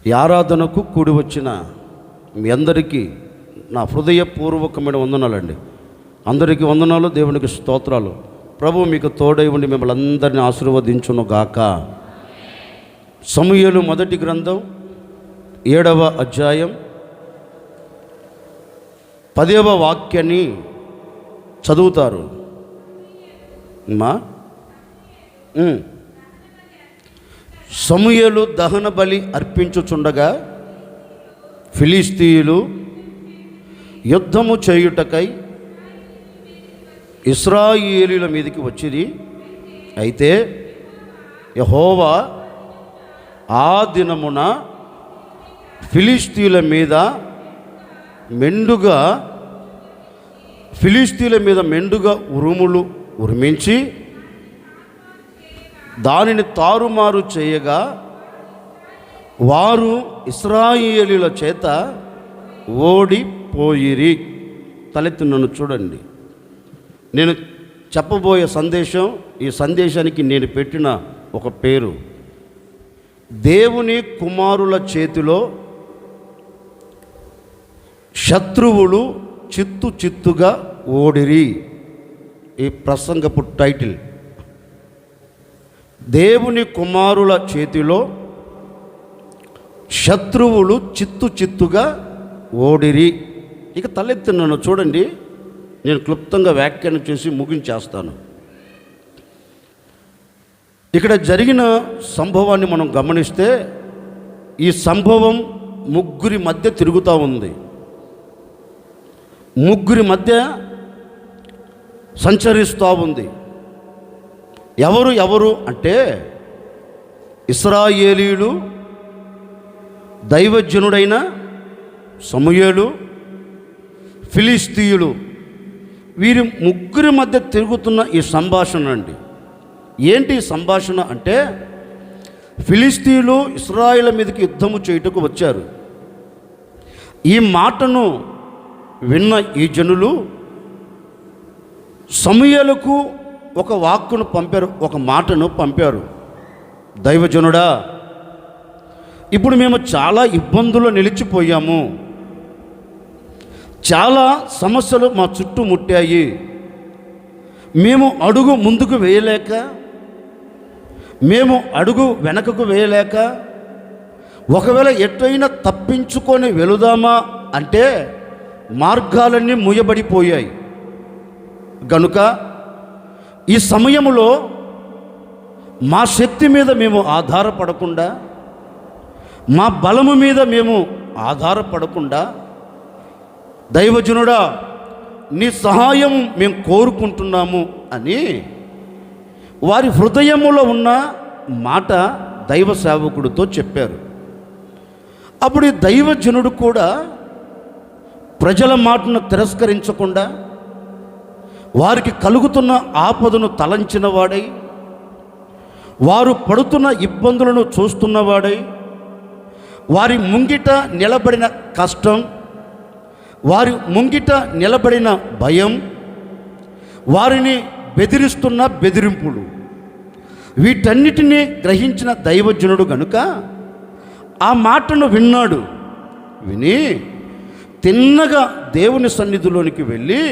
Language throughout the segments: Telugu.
ఈ ఆరాధనకు కూడి వచ్చిన మీ అందరికీ నా హృదయపూర్వకమైన వందనాలండి. అందరికీ వందనాలు, దేవునికి స్తోత్రాలు. ప్రభు మీకు తోడై ఉండి మిమ్మల్ని అందరినీ ఆశీర్వదించును గాక. సమూయేలు మొదటి గ్రంథం 7వ అధ్యాయం 10వ వాక్యాన్ని చదువుతారు మా. సమూయేలు దహన బలి అర్పించుచుండగా ఫిలిష్తీయులు యుద్ధము చేయుటకై ఇశ్రాయేలీయుల మీదకి వచ్చింది. అయితే యెహోవా ఆ దినమున ఫిలిష్తీయుల మీద మెండుగా ఉరుములు ఉరిమించి దానిని తారుమారు చేయగా వారు ఇశ్రాయేలీయుల చేత ఓడిపోయిరి. తలెత్తి నన్ను చూడండి. నేను చెప్పబోయే సందేశం, ఈ సందేశానికి నేను పెట్టిన ఒక పేరు, దేవుని కుమారుల చేతిలో శత్రువులు చిత్తుగా ఓడిరి. ఈ ప్రసంగపు టైటిల్, దేవుని కుమారుల చేతిలో శత్రువులు చిత్తుగా ఓడిరి. ఇక తలెత్తి నన్ను చూడండి. నేను క్లుప్తంగా వ్యాఖ్యానం చేసి ముగించేస్తాను. ఇక్కడ జరిగిన సంభవాన్ని మనం గమనిస్తే ఈ సంభవం ముగ్గురి మధ్య తిరుగుతూ ఉంది. ముగ్గురి మధ్య సంచరిస్తూ ఉంది. ఎవరు అంటే ఇశ్రాయేలీయులు, దైవజనుడైన సమూయేలు, ఫిలిష్తీయులు. వీరి ముగ్గురి మధ్య తిరుగుతున్న ఈ సంభాషణ అండి. ఏంటి సంభాషణ అంటే, ఫిలిష్తీయులు ఇశ్రాయేలు మీదకి యుద్ధము చేయుటకు వచ్చారు. ఈ మాటను విన్న ఈ జనులు సమూయేలుకు ఒక వాక్కును పంపారు, ఒక మాటను పంపారు. దైవజనుడా, ఇప్పుడు మేము చాలా ఇబ్బందులు నిలిచిపోయాము, చాలా సమస్యలు మా చుట్టూ ముట్టాయి, మేము అడుగు ముందుకు వేయలేక, మేము అడుగు వెనకకు వేయలేక, ఒకవేళ ఎటైనా తప్పించుకొని వెళుదామా అంటే మార్గాలన్నీ మూయబడిపోయాయి. గనుక ఈ సమయంలో మా శక్తి మీద మేము ఆధారపడకుండా, మా బలము మీద మేము ఆధారపడకుండా, దైవజనుడా నీ సహాయం మేము కోరుకుంటున్నాము అని వారి హృదయములో ఉన్న మాట దైవ సేవకుడితో చెప్పారు. అప్పుడు ఈ దైవజనుడు కూడా ప్రజల మాటను తిరస్కరించకుండా, వారికి కలుగుతున్న ఆపదను తలంచిన వాడై, వారు పడుతున్న ఇబ్బందులను చూస్తున్నవాడై, వారి ముంగిట నిలబడిన కష్టం, వారి ముంగిట నిలబడిన భయం, వారిని బెదిరిస్తున్న బెదిరింపులు, వీటన్నిటినీ గ్రహించిన దైవజనుడు గనుక ఆ మాటను విన్నాడు. విని తిన్నగా దేవుని సన్నిధిలోనికి వెళ్ళి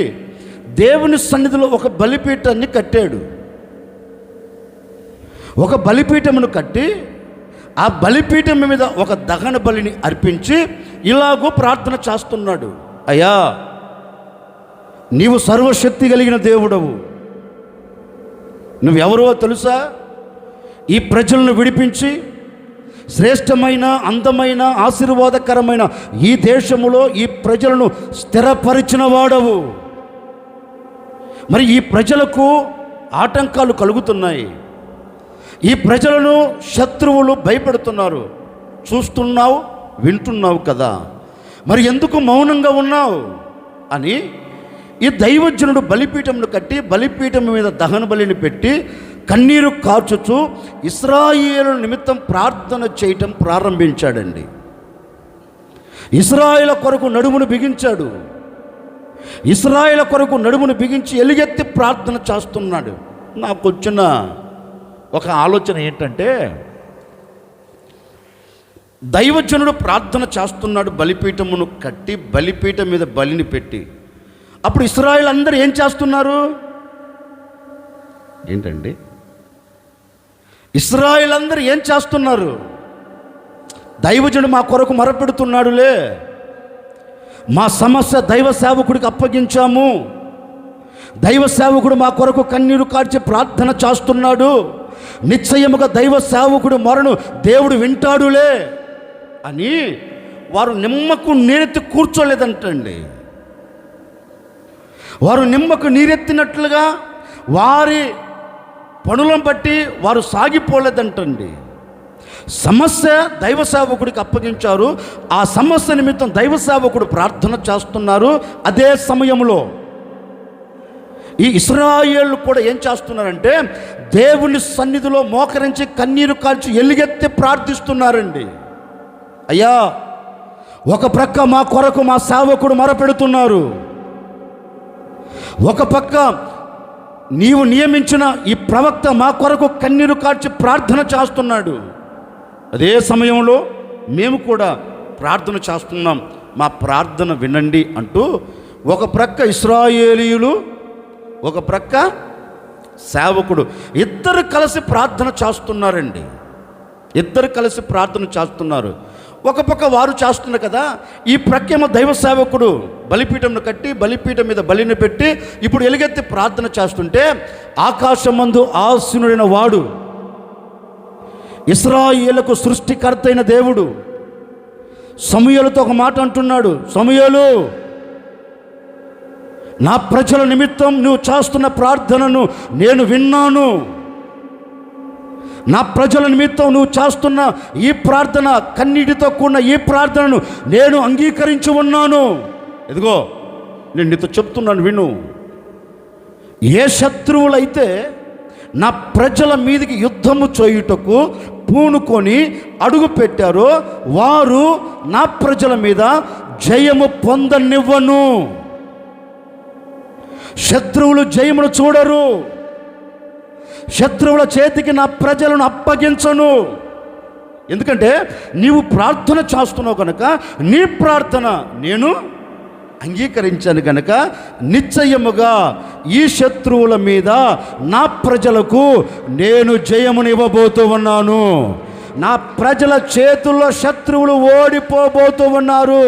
దేవుని సన్నిధిలో ఒక బలిపీఠాన్ని కట్టాడు. ఒక బలిపీఠమును కట్టి ఆ బలిపీఠం మీద ఒక దహన బలిని అర్పించి ఇలాగూ ప్రార్థన చేస్తున్నాడు. అయ్యా, నీవు సర్వశక్తి కలిగిన దేవుడవు, నువ్వెవరో తెలుసా? ఈ ప్రజలను విడిపించి శ్రేష్టమైన, అందమైన, ఆశీర్వాదకరమైన ఈ దేశములో ఈ ప్రజలను స్థిరపరిచిన వాడవు. మరి ఈ ప్రజలకు ఆటంకాలు కలుగుతున్నాయి, ఈ ప్రజలను శత్రువులు భయపెడుతున్నారు. చూస్తున్నావు, వింటున్నావు కదా, మరి ఎందుకు మౌనంగా ఉన్నావు అని ఈ దైవజనుడు బలిపీఠమును కట్టి బలిపీఠం మీద దహన బలిని పెట్టి కన్నీరు కార్చుచు ఇశ్రాయేలు నిమిత్తం ప్రార్థన చేయటం ప్రారంభించాడండి. ఇశ్రాయేలు కొరకు నడుమును బిగించాడు. ఇశ్రాయేలు కొరకు నడుమును బిగించి ఎలుగెత్తి ప్రార్థన చేస్తున్నాడు. నాకు వచ్చిన ఒక ఆలోచన ఏంటంటే, దైవజనుడు ప్రార్థన చేస్తున్నాడు, బలిపీఠమును కట్టి బలిపీఠం మీద బలిని పెట్టి. అప్పుడు ఇశ్రాయేలు అందరూ ఏం చేస్తున్నారు? ఏంటండి, ఇశ్రాయేలు అందరూ ఏం చేస్తున్నారు? దైవజనుడు మా కొరకు మొరపెడుతున్నాడులే, మా సమస్య దైవ సేవకుడికి అప్పగించాము, దైవ సేవకుడు మా కొరకు కన్నీరు కార్చి ప్రార్థన చేస్తున్నాడు, నిశ్చయముగా దైవ సేవకుడు మొరను దేవుడు వింటాడులే అని వారు నిమ్మకు నీరెత్తి కూర్చోలేదంటండి. వారు నిమ్మకు నీరెత్తినట్లుగా వారి పనులను బట్టి వారు సాగిపోలేదంటండి. సమస్య దైవ సేవకుడికి అప్పగించారు. ఆ సమస్య నిమిత్తం దైవ సేవకుడు ప్రార్థన చేస్తున్నారు. అదే సమయంలో ఈ ఇశ్రాయేలు కూడా ఏం చేస్తున్నారంటే దేవుని సన్నిధిలో మోకరించి కన్నీరు కాల్చి ఎలుగెత్తి ప్రార్థిస్తున్నారండి. అయ్యా, ఒక ప్రక్క మా కొరకు మా సేవకుడు మొరపెడుతున్నారు, ఒక పక్క నీవు నియమించిన ఈ ప్రవక్త మా కొరకు కన్నీరు కార్చి ప్రార్థన చేస్తున్నాడు. అదే సమయంలో మేము కూడా ప్రార్థన చేస్తున్నాం, మా ప్రార్థన వినండి అంటూ ఒక ప్రక్క ఇశ్రాయేలీయులు, ఒక ప్రక్క సేవకుడు, ఇద్దరు కలిసి ప్రార్థన చేస్తున్నారండి. ఇద్దరు కలిసి ప్రార్థన చేస్తున్నారు. ఒక పక్క వారు చేస్తున్నారు కదా, ఈ ప్రక్కేమో దైవ సేవకుడు బలిపీఠంను కట్టి బలిపీఠం మీద బలిని పెట్టి ఇప్పుడు ఎలుగెత్తి ప్రార్థన చేస్తుంటే ఆకాశమందు ఆసీనుడైన వాడు, ఇశ్రాయేలుకు సృష్టికర్త అయిన దేవుడు సమూయేలుతో ఒక మాట అంటున్నాడు. సమూయేలు, నా ప్రజల నిమిత్తం నువ్వు చేస్తున్న ప్రార్థనను నేను విన్నాను, నా ప్రజల నిమిత్తం నువ్వు చేస్తున్న ఈ ప్రార్థన, కన్నీటితో కూడిన ఈ ప్రార్థనను నేను అంగీకరించి ఉన్నాను. ఇదిగో నేను నీతో చెప్తున్నాను, విను. ఏ శత్రువులైతే నా ప్రజల మీదకి యుద్ధము చేయుటకు పూనుకొని అడుగు పెట్టారో వారు నా ప్రజల మీద జయము పొందనివ్వను. శత్రువులు జయమును చూడరు, శత్రువుల చేతికి నా ప్రజలను అప్పగించను. ఎందుకంటే నీవు ప్రార్థన చేస్తున్నావు కనుక, నీ ప్రార్థన నేను అంగీకరించాను కనుక నిశ్చయముగా ఈ శత్రువుల మీద నా ప్రజలకు నేను జయమునివ్వబోతూ ఉన్నాను. నా ప్రజల చేతుల్లో శత్రువులు ఓడిపోబోతూ ఉన్నారు.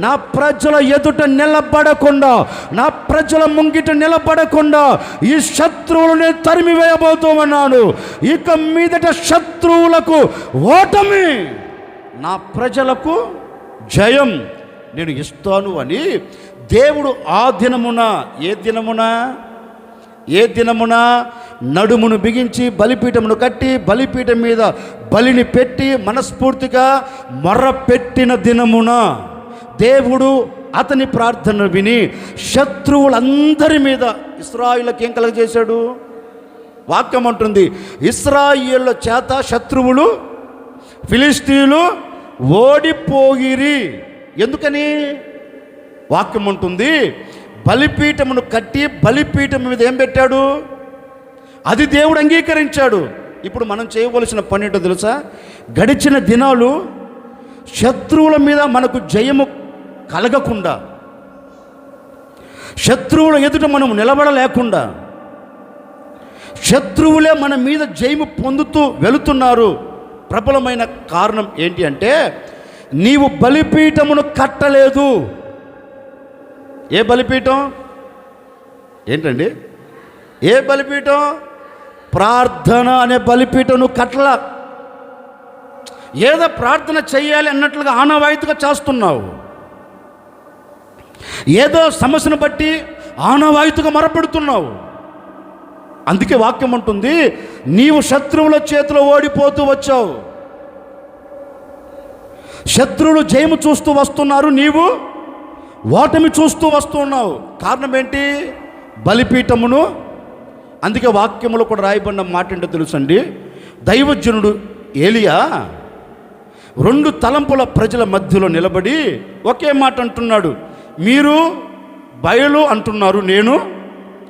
నా ప్రజల ఎదుట నిలబడకుండా, నా ప్రజల ముంగిట నిలబడకుండా ఈ శత్రువులని తరిమివేయబోతూ ఉన్నాను. ఇక మీదట శత్రువులకు ఓటమి, నా ప్రజలకు జయం నేను ఇస్తాను అని దేవుడు ఆ దినమున, ఏ దినమున నడుమును బిగించి బలిపీఠమును కట్టి బలిపీఠం మీద బలిని పెట్టి మనస్ఫూర్తిగా మొర్రపెట్టిన దినమున దేవుడు అతని ప్రార్థన విని శత్రువులందరి మీద ఇశ్రాయేలుకి ఏం కలగజేశాడు? వాక్యం అంటుంది, ఇశ్రాయేలుల చేత శత్రువులు ఫిలిష్తీయులు ఓడిపోయిరి. ఎందుకని? వాక్యం ఉంటుంది, బలిపీఠమును కట్టి బలిపీఠం మీద ఏం పెట్టాడు? అది దేవుడు అంగీకరించాడు. ఇప్పుడు మనం చేయవలసిన పని ఏంటో తెలుసా? గడిచిన దినాలు శత్రువుల మీద మనకు జయము కలగకుండా, శత్రువుల ఎదుట మనం నిలబడలేకుండా, శత్రువులే మన మీద జయము పొందుతూ వెళుతున్నారు. ప్రబలమైన కారణం ఏంటి అంటే, నీవు బలిపీఠమును కట్టలేదు. ఏ బలిపీఠం? ఏంటండి? ఏ బలిపీఠం? ప్రార్థన అనే బలిపీఠం నువ్వు కట్టల. ఏదో ప్రార్థన చెయ్యాలి అన్నట్లుగా ఆనవాయితీగా చేస్తున్నావు. ఏదో సమస్యను బట్టి ఆనవాయితీగా మొరపెడుతున్నావు. అందుకే వాక్యం ఉంటుంది, నీవు శత్రువుల చేతిలో ఓడిపోతూ వచ్చావు. శత్రువులు జయము చూస్తూ వస్తున్నారు, నీవు ఓటమి చూస్తూ వస్తున్నావు. కారణం ఏంటి? బలిపీఠమును. అందుకే వాక్యములో కూడా రాయబడిన మాట ఏంటో తెలుసండి, దైవజనుడు ఏలియా 2 తలంపుల ప్రజల మధ్యలో నిలబడి ఒకే మాట అంటున్నాడు. మీరు బయలు అంటున్నారు, నేను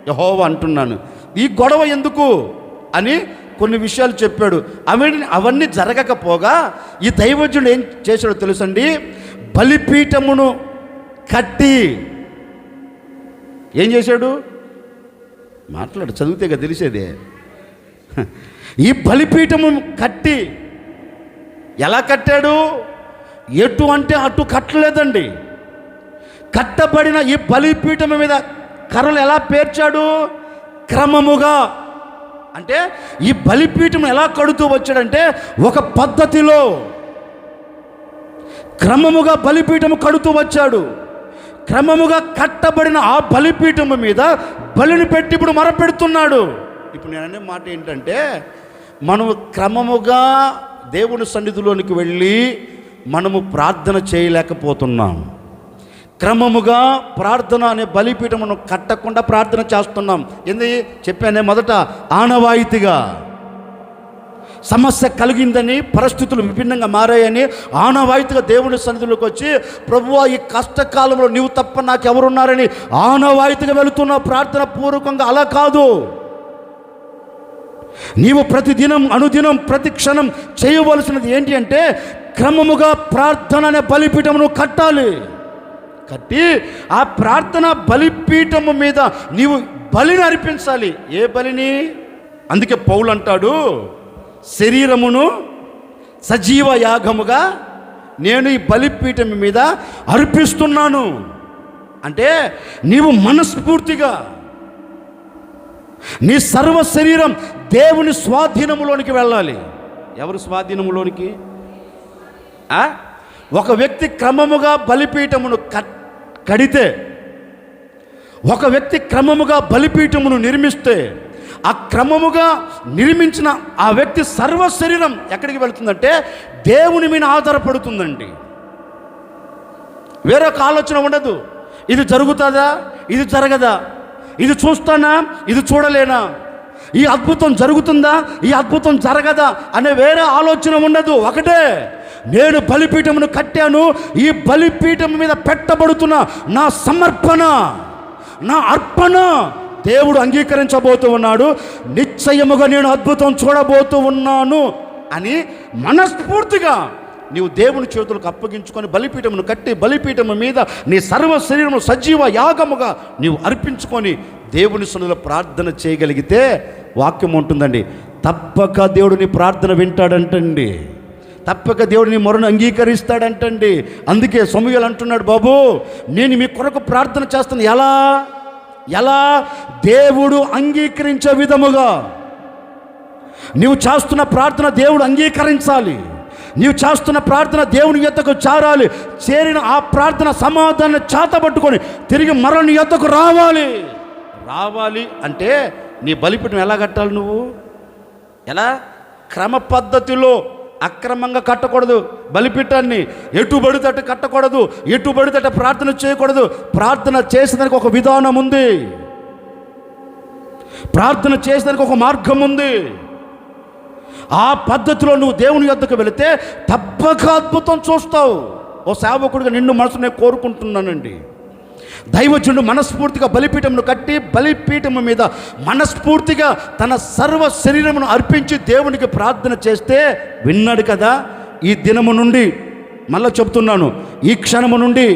యెహోవా అంటున్నాను. ఈ గొడవ ఎందుకు అని కొన్ని విషయాలు చెప్పాడు. అవన్నీ జరగకపోగా ఈ దైవజనుడు ఏం చేశాడో తెలుసండి, బలిపీఠమును కట్టి ఏం చేశాడు? మాట్లాడు, చదివితే కదా తెలిసేదే. ఈ బలిపీఠము కట్టి ఎలా కట్టాడు? ఎటు అంటే అటు కట్టలేదండి. కట్టబడిన ఈ బలిపీఠం మీద కర్రలు ఎలా పేర్చాడు? క్రమముగా. అంటే ఈ బలిపీఠం ఎలా కడుతూ వచ్చాడంటే ఒక పద్ధతిలో క్రమముగా బలిపీఠము కడుతూ వచ్చాడు. క్రమముగా కట్టబడిన ఆ బలిపీఠము మీద బలిని పెట్టి ఇప్పుడు మరపెడుతున్నాడు. ఇప్పుడు నేను అనే మాట ఏంటంటే, మనము క్రమముగా దేవుని సన్నిధిలోనికి వెళ్ళి మనము ప్రార్థన చేయలేకపోతున్నాం. క్రమముగా ప్రార్థన అనే బలిపీఠమును కట్టకుండా ప్రార్థన చేస్తున్నాం. ఏంది చెప్పానే మొదట, ఆనవాయితీగా. సమస్య కలిగిందని, పరిస్థితులు విభిన్నంగా మారాయని ఆనవాయితీగా దేవుని సన్నిధిలోకి వచ్చి, ప్రభువా ఈ కష్టకాలంలో నీవు తప్ప నాకెవరున్నారని ఆనవాయితీగా వెళుతున్న ప్రార్థన పూర్వకంగా. అలా కాదు. నీవు ప్రతిదినం, అనుదినం, ప్రతి క్షణం చేయవలసినది ఏంటి అంటే, క్రమముగా ప్రార్థన అనే బలిపీఠమును కట్టాలి. కట్టి ఆ ప్రార్థన బలిపీఠము మీద నీవు బలిని అర్పించాలి. ఏ బలిని? అందుకే పౌలు అంటాడు, శరీరమును సజీవ యాగముగా నేను ఈ బలిపీఠం మీద అర్పిస్తున్నాను. అంటే నీవు మనస్ఫూర్తిగా నీ సర్వ శరీరం దేవుని స్వాధీనములోనికి వెళ్ళాలి. ఎవరు స్వాధీనములోనికి? ఒక వ్యక్తి క్రమముగా బలిపీఠమును కడితే, ఒక వ్యక్తి క్రమముగా బలిపీఠమును నిర్మిస్తే, ఆ క్రమముగా నిర్మించిన ఆ వ్యక్తి సర్వ శరీరం ఎక్కడికి వెళుతుందంటే దేవుని మీద ఆధారపడుతుందండి. వేరొక ఆలోచన ఉండదు. ఇది జరుగుతుందా, ఇది జరగదా, ఇది చూస్తానా, ఇది చూడలేనా, ఈ అద్భుతం జరుగుతుందా, ఈ అద్భుతం జరగదా అనే వేరే ఆలోచన ఉండదు. ఒకటే, నేను బలిపీఠమును కట్టాను, ఈ బలిపీఠం మీద పెట్టబడుతున్న నా సమర్పణ, నా అర్పణ దేవుడు అంగీకరించబోతూ ఉన్నాడు. నిశ్చయముగా నేను అద్భుతం చూడబోతూ ఉన్నాను అని మనస్ఫూర్తిగా నీవు దేవుని చేతులకు అప్పగించుకొని బలిపీఠమును కట్టి, బలిపీఠము మీద నీ సర్వ శరీరము సజీవ యాగముగా నీవు అర్పించుకొని దేవుని సన్నిధిలో ప్రార్థన చేయగలిగితే వాక్యం ఉంటుందండి, తప్పక దేవుడు నీ ప్రార్థన వింటాడంటండి. తప్పక దేవుడు నీ మొరను అంగీకరిస్తాడంటండి. అందుకే సమూయేలు అంటున్నాడు, బాబు నేను మీ కొరకు ప్రార్థన చేస్తాను. ఎలా? దేవుడు అంగీకరించే విధముగా. నీవు చేస్తున్న ప్రార్థన దేవుడు అంగీకరించాలి. నీవు చేస్తున్న ప్రార్థన దేవుని యొద్దకు చేరాలి. చేరిన ఆ ప్రార్థన సమాధానాన్ని చేతబట్టుకొని తిరిగి మరణ యొద్దకు రావాలి అంటే నీ బలిపీఠం ఎలా కట్టాలి? నువ్వు ఎలా? క్రమ పద్ధతిలో. అక్రమంగా కట్టకూడదు బలిపీఠాన్ని. ఎటు పడితే అటు కట్టకూడదు, ఎటు పడితే అటు ప్రార్థన చేయకూడదు. ప్రార్థన చేసేదానికి ఒక విధానం ఉంది, ప్రార్థన చేసేదానికి ఒక మార్గం ఉంది. ఆ పద్ధతిలో నువ్వు దేవుని యొద్దకు వెళితే తప్పక అద్భుతం చూస్తావు. ఓ సేవకుడిగా నిన్ను మనసు నేను కోరుకుంటున్నానండి. దైవజనుడు మనస్ఫూర్తిగా బలిపీఠమును కట్టి, బలిపీఠము మీద మనస్ఫూర్తిగా తన సర్వ శరీరమును అర్పించి దేవునికి ప్రార్థన చేస్తే విన్నాడు కదా. ఈ దినము నుండి మళ్ళీ చెప్తున్నాను, ఈ క్షణము నుండి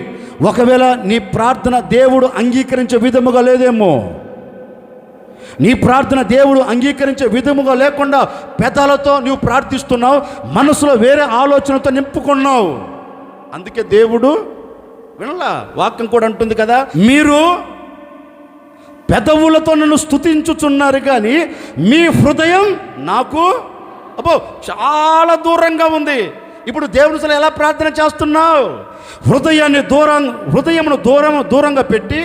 ఒకవేళ నీ ప్రార్థన దేవుడు అంగీకరించే విధముగా లేదేమో, నీ ప్రార్థన దేవుడు అంగీకరించే విధముగా లేకుండా పెదాలతో నువ్వు ప్రార్థిస్తున్నావు, మనసులో వేరే ఆలోచనతో నింపుకున్నావు. అందుకే దేవుడు వినలా. వాక్యం కూడా అంటుంది కదా, మీరు పెదవులతో నన్ను స్తుతించుచున్నారు కానీ మీ హృదయం నాకు చాలా దూరంగా ఉంది. ఇప్పుడు దేవుని సన్నిధిలో ఎలా ప్రార్థన చేస్తున్నావు? హృదయమును దూరంగా పెట్టి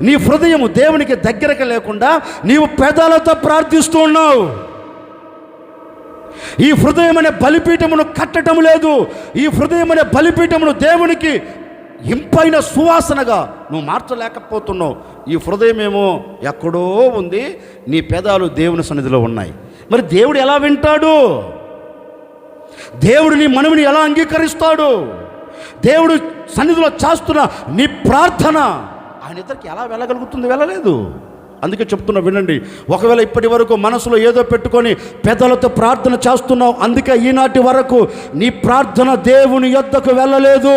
నీ హృదయము దేవునికి దగ్గరకు లేకుండా నీవు పెదాలతో ప్రార్థిస్తూ ఉన్నావు. ఈ హృదయం అనే బలిపీఠమును కట్టడం లేదు. ఈ హృదయం అనే బలిపీఠమును దేవునికి ఇంపైన సువాసనగా నువ్వు మార్చలేకపోతున్నావు. ఈ హృదయం ఏమో ఎక్కడో ఉంది, నీ పెదాలు దేవుని సన్నిధిలో ఉన్నాయి. మరి దేవుడు ఎలా వింటాడు? దేవుడు నీ మనవిని ఎలా అంగీకరిస్తాడు? దేవుడు సన్నిధిలో చేస్తున్న నీ ప్రార్థన ఆయన ఇద్దరికి ఎలా వెళ్ళగలుగుతుంది? వెళ్ళలేదు. అందుకే చెప్తున్నా వినండి. ఒకవేళ ఇప్పటి వరకు మనసులో ఏదో పెట్టుకొని పెదలతో ప్రార్థన చేస్తున్నావు, అందుకే ఈనాటి వరకు నీ ప్రార్థన దేవుని యొద్దకు వెళ్ళలేదు.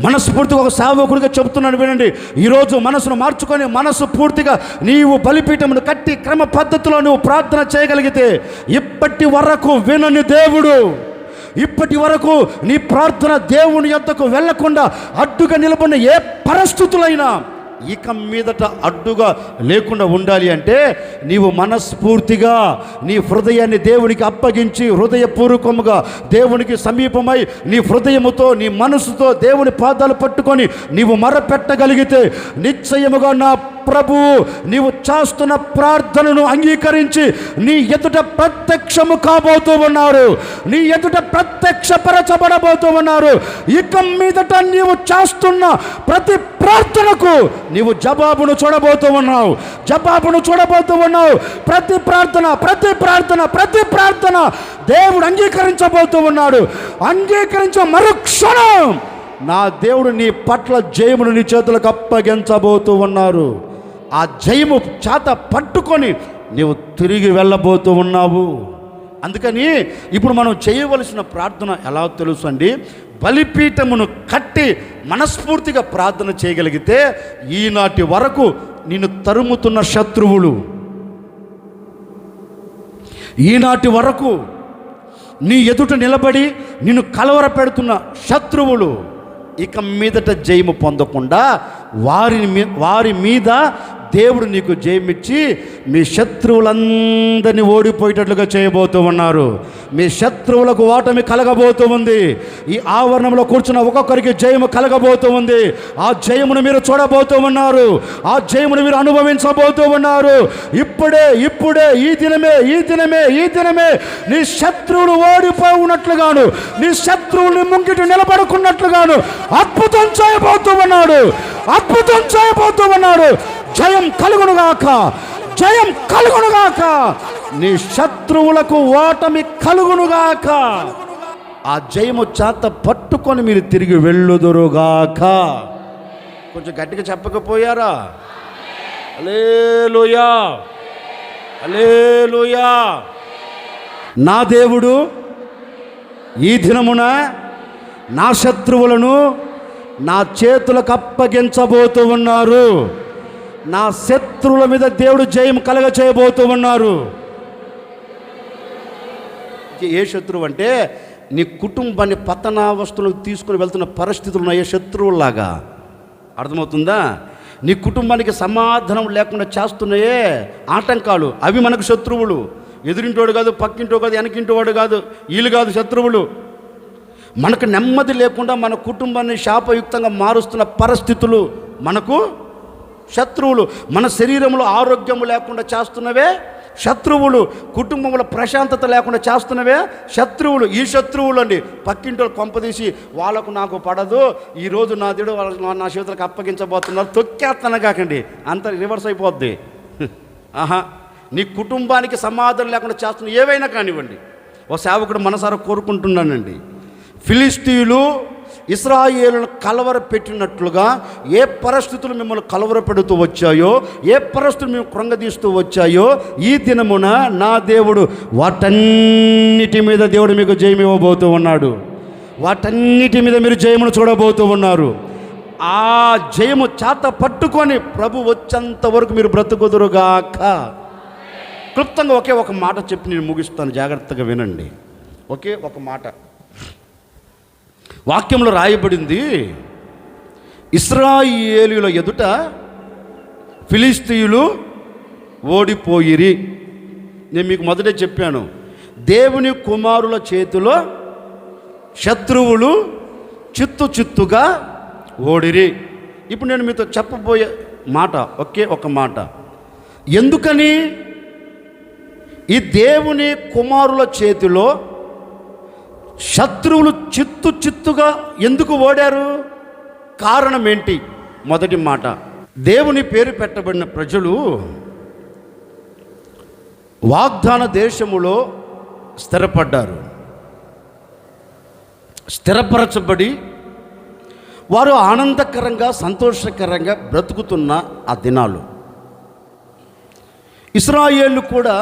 మనస్ఫూర్తిగా ఒక సేవకుడిగా చెప్తున్నాను వినండి. ఈరోజు మనసును మార్చుకొని మనసు పూర్తిగా నీవు బలిపీఠమును కట్టి క్రమ పద్ధతిలో నువ్వు ప్రార్థన చేయగలిగితే, ఇప్పటి వరకు వినని దేవుడు ఇప్పటి వరకు నీ ప్రార్థన దేవుని యొద్దకు వెళ్లకుండా అడ్డుగా నిలబడిన ఏ పరిస్థితులైనా ఇక మీదట అడ్డుగా లేకుండా ఉండాలి అంటే నీవు మనస్ఫూర్తిగా నీ హృదయాన్ని దేవునికి అప్పగించి హృదయపూర్వకముగా దేవునికి సమీపమై నీ హృదయముతో నీ మనసుతో దేవుని పాదాలు పట్టుకొని నీవు మొరపెట్టగలిగితే నిశ్చయముగా నా ప్రభువు నీవు చేస్తున్న ప్రార్థనను అంగీకరించి నీ ఎదుట ప్రత్యక్షము కాబోతూ ఉన్నారు. నీ ఎదుట ప్రత్యక్షపరచబడబోతూ ఉన్నారు. ఇక మీదట నీవు చేస్తున్న ప్రతి ప్రార్థనకు నీవు జవాబును చూడబోతూ ఉన్నావు. ప్రతి ప్రార్థన దేవుడు అంగీకరించబోతూ ఉన్నాడు. అంగీకరించే మరుక్షణం నా దేవుడు నీ పట్ల జయమును నీ చేతులకు అప్పగించబోతూ ఉన్నారు. ఆ జయము చేత పట్టుకొని నీవు తిరిగి వెళ్ళబోతూ ఉన్నావు. అందుకని ఇప్పుడు మనం చేయవలసిన ప్రార్థన ఎలా తెలుసు అండి? బలిపీఠమును కట్టి మనస్ఫూర్తిగా ప్రార్థన చేయగలిగితే ఈనాటి వరకు నిన్ను తరుముతున్న శత్రువులు, ఈనాటి వరకు నీ ఎదుట నిలబడి నిన్ను కలవర పెడుతున్న శత్రువులు ఇక మీదట జయము పొందకుండా వారి మీద దేవుడు నీకు జయమిచ్చి మీ శత్రువులందరినీ ఓడిపోయేటట్లుగా చేయబోతూ ఉన్నారు. మీ శత్రువులకు ఓటమి కలగబోతూ ఉంది. ఈ ఆవరణంలో కూర్చున్న ఒక్కొక్కరికి జయము కలగబోతూ ఉంది. ఆ జయమును మీరు చూడబోతూ ఉన్నారు. ఆ జయమును మీరు అనుభవించబోతూ ఉన్నారు. ఇప్పుడే ఈ దినమే నీ శత్రువులు ఓడిపోయి ఉన్నట్లుగాను, నీ శత్రువుని ముంగిటి నిలబడుకున్నట్లుగాను అద్భుతం చేయబోతూ ఉన్నాడు. జయం కలుగునుగాక. నీ శత్రువులకు ఓటమి కలుగునుగాక. ఆ జయము చేత పట్టుకొని మీరు తిరిగి వెళ్ళుదురుగాక. కొంచెం గట్టిగా చెప్పకపోయారా? హల్లెలూయా, హల్లెలూయా. నా దేవుడు ఈ దినమున నా శత్రువులను నా చేతులకు అప్పగించబోతూ ఉన్నారు. నా శత్రువుల మీద దేవుడు జయం కలగ చేయబోతూ ఉన్నారు. ఏ శత్రువు అంటే నీ కుటుంబాన్ని పతనావస్థలకు తీసుకుని వెళ్తున్న పరిస్థితులు ఉన్న ఏ శత్రువులాగా. అర్థమవుతుందా? నీ కుటుంబానికి సమాధానం లేకుండా చేస్తున్నాయే ఆటంకాలు, అవి మనకు శత్రువులు. ఎదురింటోడు కాదు, పక్కింటో కాదు, వెనకింటోవాడు కాదు, వీళ్ళు కాదు శత్రువులు. మనకు నెమ్మది లేకుండా మన కుటుంబాన్ని శాపయుక్తంగా మారుస్తున్న పరిస్థితులు మనకు శత్రువులు. మన శరీరంలో ఆరోగ్యము లేకుండా చేస్తున్నవే శత్రువులు. కుటుంబంలో ప్రశాంతత లేకుండా చేస్తున్నవే శత్రువులు. ఈ శత్రువులు అండి పక్కింటి కొంపదీసి వాళ్ళకు నాకు పడదు, ఈరోజు నా దేవుడు వాళ్ళ నా చేతులకు అప్పగించబోతున్నారు, తొక్కేస్తాను కాకండి, అంత రివర్స్ అయిపోద్ది. నీ కుటుంబానికి సమాధానం లేకుండా చేస్తున్న ఏవైనా కానివ్వండి. ఓ సేవకుడు మనసారా కోరుకుంటున్నానండి, ఫిలిష్తీయులు ఇశ్రాయేలును కలవర పెట్టినట్లుగా ఏ పరిస్థితులు మిమ్మల్ని కలవర పెడుతూ వచ్చాయో, ఏ పరిస్థితులు మేము కృంగదీస్తూ వచ్చాయో, ఈ దినమున నా దేవుడు వాటన్నిటి మీద దేవుడు మీకు జయం ఇవ్వబోతూ ఉన్నాడు. వాటన్నిటి మీద మీరు జయమును చూడబోతూ ఉన్నారు. ఆ జయము చేత పట్టుకొని ప్రభు వచ్చేంత వరకు మీరు బ్రతుకుదురుగాక. క్లుప్తంగా ఒకే ఒక మాట చెప్పి నేను ముగిస్తాను, జాగ్రత్తగా వినండి. ఒకే ఒక మాట వాక్యంలో రాయబడింది, ఇశ్రాయేలీయుల ఎదుట ఫిలిష్తీయులు ఓడిపోయిరి. నేను మీకు మొదటే చెప్పాను, దేవుని కుమారుల చేతిలో శత్రువులు చిత్తుగా ఓడిరి. ఇప్పుడు నేను మీతో చెప్పబోయే మాట ఒకే ఒక మాట. ఎందుకని ఈ దేవుని కుమారుల చేతిలో శత్రువులు చిత్తుగా ఎందుకు ఓడారు? కారణం ఏంటి? మొదటి మాట, దేవుని పేరు పెట్టబడిన ప్రజలు వాగ్దాన దేశములో స్థిరపడ్డారు. స్థిరపరచబడి వారు ఆనందకరంగా సంతోషకరంగా బ్రతుకుతున్న ఆ దినాలు. ఇశ్రాయేలు కూడా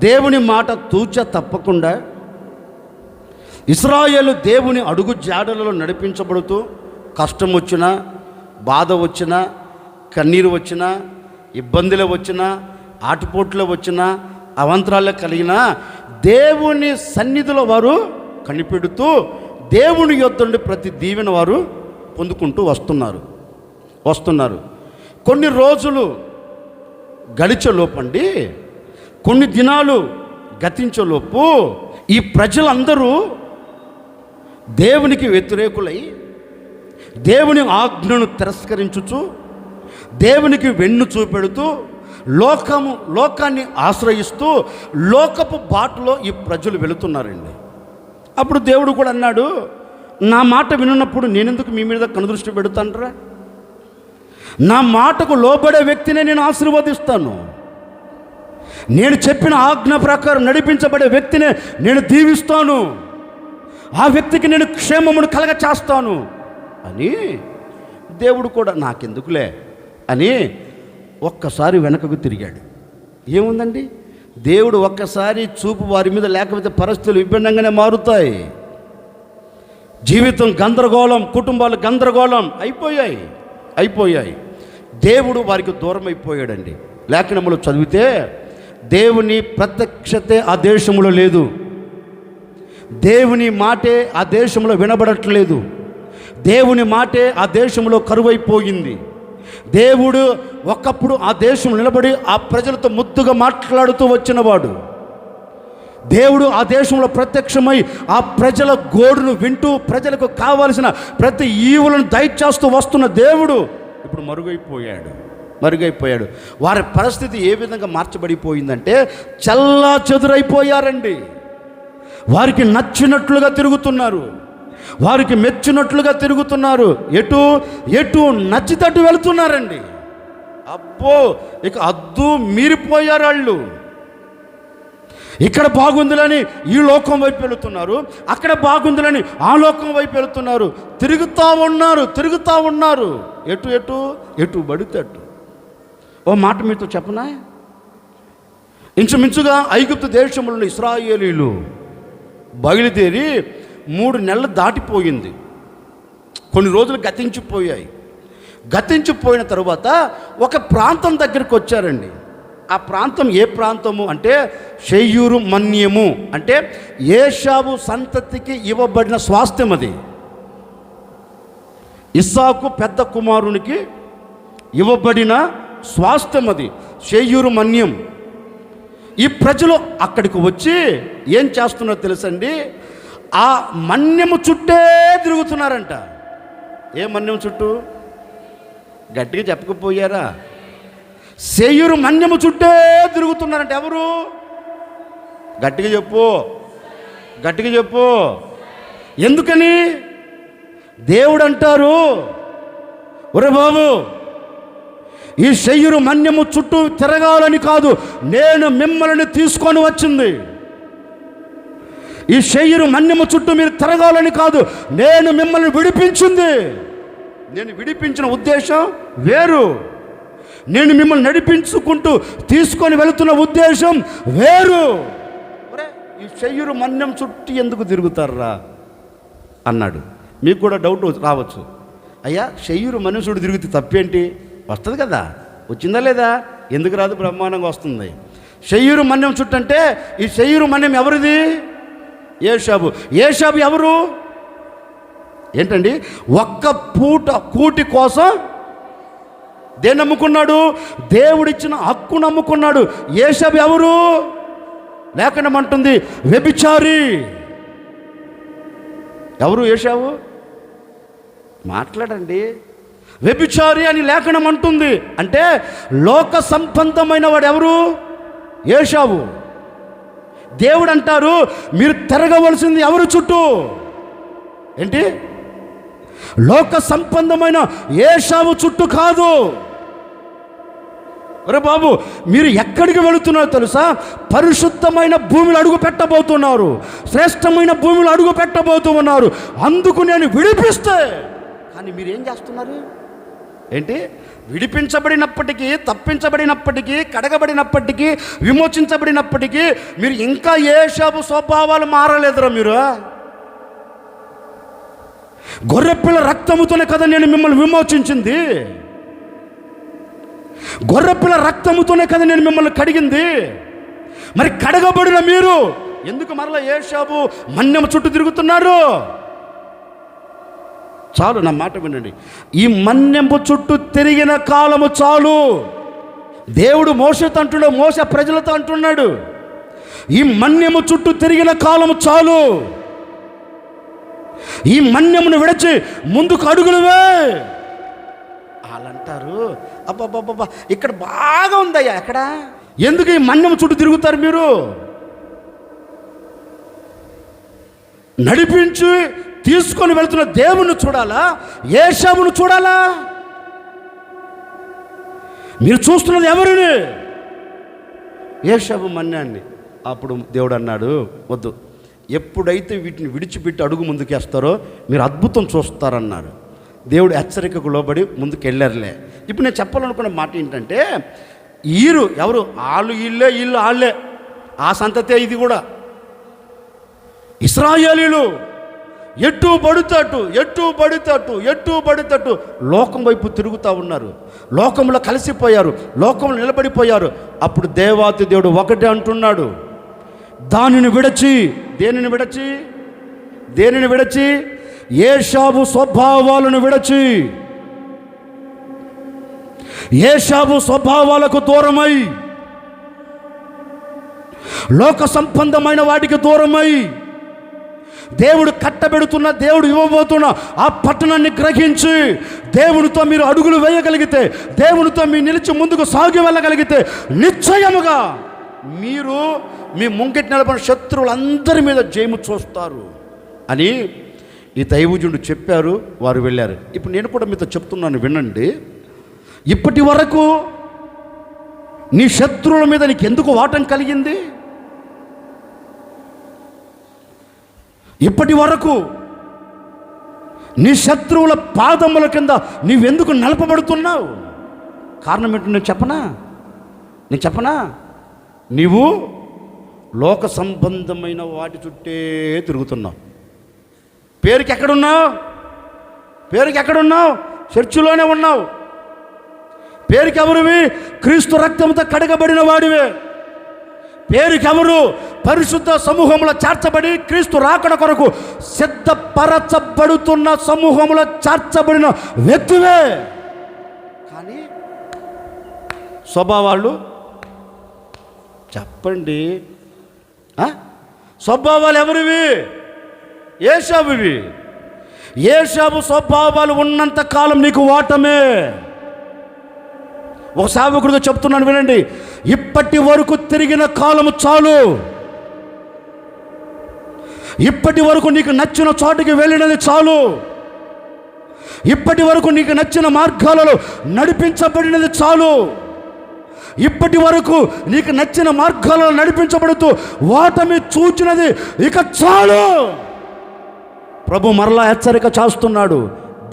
దేవుని మాట తూచ తప్పకుండా ఇశ్రాయేలు దేవుని అడుగు జాడలలో నడిపించబడుతూ కష్టం వచ్చినా, బాధ వచ్చినా, కన్నీరు వచ్చినా, ఇబ్బందులు వచ్చినా, ఆటుపోట్లు వచ్చినా, అవంతరాలు కలిగినా దేవుని సన్నిధిలో వారు కనిపెడుతూ దేవుని యొద్ద నుండి ప్రతి దీవెన వారు పొందుకుంటూ వస్తున్నారు. కొన్ని రోజులు గడిచేలోపండి, కొన్ని దినాలు గతించేలోపు ఈ ప్రజలందరూ దేవునికి వ్యతిరేకులై దేవుని ఆజ్ఞను తిరస్కరించుచు దేవునికి వెన్ను చూపెడుతూ లోకాన్ని ఆశ్రయిస్తూ లోకపు బాటలో ఈ ప్రజలు వెళుతున్నారండి. అప్పుడు దేవుడు కూడా అన్నాడు, నా మాట వినున్నప్పుడు నేనెందుకు మీ మీద కనుదృష్టి పెడతానరా? నా మాటకు లోబడే వ్యక్తినే నేను ఆశీర్వదిస్తాను. నేను చెప్పిన ఆజ్ఞ ప్రకారం నడిపించబడే వ్యక్తినే నేను దీవిస్తాను. ఆ వ్యక్తికి నేను క్షేమమును కలగచేస్తాను అని దేవుడు కూడా నాకెందుకులే అని ఒక్కసారి వెనకకు తిరిగాడు. ఏముందండి, దేవుడు ఒక్కసారి చూపు వారి మీద లేకపోతే పరిస్థితులు విభిన్నంగానే మారుతాయి. జీవితం గందరగోళం, కుటుంబాలు గందరగోళం అయిపోయాయి. దేవుడు వారికి దూరం అయిపోయాడండి. లేఖనములు చదివితే దేవుని ప్రత్యక్షతే ఆ దేశంలో లేదు, దేవుని మాటే ఆ దేశంలో వినబడట్లేదు, దేవుని మాటే ఆ దేశంలో కరువైపోయింది. దేవుడు ఒకప్పుడు ఆ దేశం నిలబడి ఆ ప్రజలతో ముద్దుగా మాట్లాడుతూ వచ్చినవాడు. దేవుడు ఆ దేశంలో ప్రత్యక్షమై ఆ ప్రజల గోడును వింటూ ప్రజలకు కావలసిన ప్రతి ఈవులను దయచేస్తూ వస్తున్న దేవుడు ఇప్పుడు మరుగైపోయాడు. వారి పరిస్థితి ఏ విధంగా మార్చబడిపోయిందంటే చల్లా చెదురైపోయారండి. వారికి నచ్చినట్లుగా తిరుగుతున్నారు, వారికి మెచ్చినట్లుగా తిరుగుతున్నారు, ఎటు నచ్చితట్టు వెళుతున్నారండి. అబ్బో, ఇక అద్దు మీరిపోయారు వాళ్ళు. ఇక్కడ బాగుందిలని ఈ లోకం వైపు వెళుతున్నారు, అక్కడ బాగుందిలని ఆ లోకం వైపు వెళుతున్నారు. తిరుగుతూ ఉన్నారు. ఎటు పడితే అటు. ఓ మాట మీతో చెప్పనా, ఇంచుమించుగా ఐగుప్తు దేశంలో ఇశ్రాయేలీయులు బయలుదేరి 3 నెలలు దాటిపోయింది. కొన్ని రోజులు గతించిపోయిన తరువాత ఒక ప్రాంతం దగ్గరికి వచ్చారండి. ఆ ప్రాంతం ఏ ప్రాంతము అంటే షెయ్యూరు మన్యము, అంటే ఏషావు సంతతికి ఇవ్వబడిన స్వాస్థ్యం. అది ఇస్సాకు పెద్ద కుమారునికి ఇవ్వబడిన స్వాస్థ్యం. అది షెయ్యూరు మన్యం. ఈ ప్రజలు అక్కడికి వచ్చి ఏం చేస్తున్నారో తెలుసండి, ఆ మన్యము చుట్టే తిరుగుతున్నారంట. ఏ మన్యం చుట్టూ? గట్టిగా చెప్పకపోయారా? షెయ్యూరు మన్యము చుట్టే తిరుగుతున్నారంట. ఎవరు? గట్టిగా చెప్పు. ఎందుకని? దేవుడు అంటారు, ఒరే బాబు, ఈ షెయ్యూరు మన్యము చుట్టూ తిరగాలని కాదు నేను మిమ్మల్ని తీసుకొని వచ్చింది. ఈ షెయ్యూరు మన్యము చుట్టూ మీరు తిరగాలని కాదు నేను మిమ్మల్ని విడిపించింది. నేను విడిపించిన ఉద్దేశం వేరు, నేను మిమ్మల్ని నడిపించుకుంటూ తీసుకొని వెళుతున్న ఉద్దేశం వేరు. ఈ షెయ్యూరు మన్యం చుట్టూ ఎందుకు తిరుగుతారా అన్నాడు. మీకు కూడా డౌట్ రావచ్చు, అయ్యా షెయ్యూరు మన్యం చుట్టూ తిరిగితే తప్పేంటి? వస్తుంది కదా, వచ్చిందా లేదా? ఎందుకు రాదు? బ్రహ్మాండంగా వస్తుంది. షెయ్యూరు మన్యం చుట్టూ అంటే ఈ షెయ్యూరు మన్యం ఎవరిది? ఏషాబు ఎవరు? ఏంటండి, ఒక్క పూట కూటి కోసం దేన్ని నమ్ముకున్నాడు? దేవుడిచ్చిన హక్కు నమ్ముకున్నాడు. ఏషాబు ఎవరు? లేఖనం అంటుంది వ్యభిచారి. ఎవరు ఏషావు? మాట్లాడండి. వ్యభిచారి అని లేఖనం అంటుంది. అంటే లోక సంబంధమైన వాడు ఎవరు? ఏషావు. దేవుడు అంటారు, మీరు తిరగవలసింది ఎవరు చుట్టూ? ఏంటి? లోక సంబంధమైన ఏషావు చుట్టూ కాదు. ఒరే బాబు, మీరు ఎక్కడికి వెళుతున్నారో తెలుసా? పరిశుద్ధమైన భూమిలో అడుగు పెట్టబోతున్నారు, శ్రేష్టమైన భూమిలో అడుగు పెట్టబోతున్నారు. అందుకు నేను విడిపిస్తే, కానీ మీరు ఏం చేస్తున్నారు? ఏంటి? విడిపించబడినప్పటికీ, తప్పించబడినప్పటికీ, కడగబడినప్పటికీ, విమోచించబడినప్పటికీ మీరు ఇంకా ఏషాబు స్వభావాలు మారలేదురా. మీరు గొర్రెపిల్ల రక్తముతోనే కదా నేను మిమ్మల్ని విమోచించింది. గొర్రెపిల్ల రక్తముతోనే కదా నేను మిమ్మల్ని కడిగింది. మరి కడగబడిన మీరు ఎందుకు మరలా ఏషాబు మన్యము చుట్టూ తిరుగుతున్నారు? చాలు, నా మాట వినండి. ఈ మన్యము చుట్టూ తిరిగిన కాలము చాలు. దేవుడు మోషేతో అంటున్నాడు, మోషే ప్రజలతో అంటున్నాడు, ఈ మన్యము చుట్టూ తిరిగిన కాలము చాలు. ఈ మన్యమును విడిచి ముందుకు అడుగులువే. వాళ్ళంటారు, అబ్బాబ్బాబ్బా ఇక్కడ బాగా ఉందయ్యా. ఎక్కడ? ఎందుకు ఈ మన్యము చుట్టూ తిరుగుతారు మీరు? నడిపించి తీసుకొని వెళ్తున్న దేవుణ్ణి చూడాలా, ఏషాబును చూడాలా? మీరు చూస్తున్నది ఎవరిని? ఏషాబు మన్యాన్ని. అప్పుడు దేవుడు అన్నాడు, వద్దు, ఎప్పుడైతే వీటిని విడిచిపెట్టి అడుగు ముందుకేస్తారో మీరు అద్భుతం చూస్తారన్నారు. దేవుడు హెచ్చరికకు లోబడి ముందుకు వెళ్ళారులే. ఇప్పుడు నేను చెప్పాలనుకున్న మాట ఏంటంటే, వీరు ఎవరు? వాళ్ళు వీళ్ళే, వీళ్ళు వాళ్ళే, ఆ సంతతే ఇది కూడా. ఇశ్రాయేలీలు ఎట్టు పడితట్టు లోకం వైపు తిరుగుతూ ఉన్నారు. లోకంలో కలిసిపోయారు, లోకంలో నిలబడిపోయారు. అప్పుడు దేవాతి దేవుడు ఒకటే అంటున్నాడు, దానిని విడచి, దేనిని విడచి? ఏషాబు స్వభావాలను విడచి, ఏషాబు స్వభావాలకు దూరమై, లోక సంబంధమైన వాటికి దూరమై, దేవుడు కట్టబెడుతున్న, దేవుడు ఇవ్వబోతున్న ఆ పట్టణాన్ని గ్రహించి దేవునితో మీరు అడుగులు వేయగలిగితే, దేవునితో మీరు నిలిచి ముందుకు సాగి వెళ్ళగలిగితే నిశ్చయముగా మీరు మీ ముంగిటి నిలబడిన శత్రువులందరి మీద జయము చూస్తారు అని ఈ దైవజనుడు చెప్పారు. వారు వెళ్ళారు. ఇప్పుడు నేను కూడా మీతో చెప్తున్నాను, వినండి. ఇప్పటి వరకు నీ శత్రువుల మీద నీకు ఎందుకు వాటం కలిగింది? ఇప్పటి వరకు నీ శత్రువుల పాదముల కింద నీవెందుకు నలపబడుతున్నావు? కారణం ఏంటో నేను చెప్పనా? నీవు లోక సంబంధమైన వాటి చుట్టే తిరుగుతున్నావు. పేరుకి ఎక్కడున్నావు? చర్చిలోనే ఉన్నావు. పేరుకి ఎవరివి? క్రీస్తు రక్తంతో కడగబడిన వాడివే. పేరుకెవరు? పరిశుద్ధ సమూహంలో చేర్చబడి క్రీస్తు రాకడ కొరకు సిద్ధపరచబడుతున్న సమూహంలో చేర్చబడిన వ్యక్తివే. కానీ స్వభావాలు చెప్పండి, స్వభావాలు ఎవరివి? ఏషాబువి. ఏషాబు స్వభావాలు ఉన్నంత కాలం నీకు వాటమే. ఒక సేవకుడితో చెప్తున్నాను, వినండి. ఇప్పటి వరకు తిరిగిన కాలము చాలు. ఇప్పటి వరకు నీకు నచ్చిన చోటుకి వెళ్ళినది చాలు. ఇప్పటి వరకు నీకు నచ్చిన మార్గాలలో నడిపించబడినది చాలు. ఇప్పటి వరకు నీకు నచ్చిన మార్గాలలో నడిపించబడుతూ వాటమి చూచినది ఇక చాలు. ప్రభు మరలా హెచ్చరిక చేస్తున్నాడు.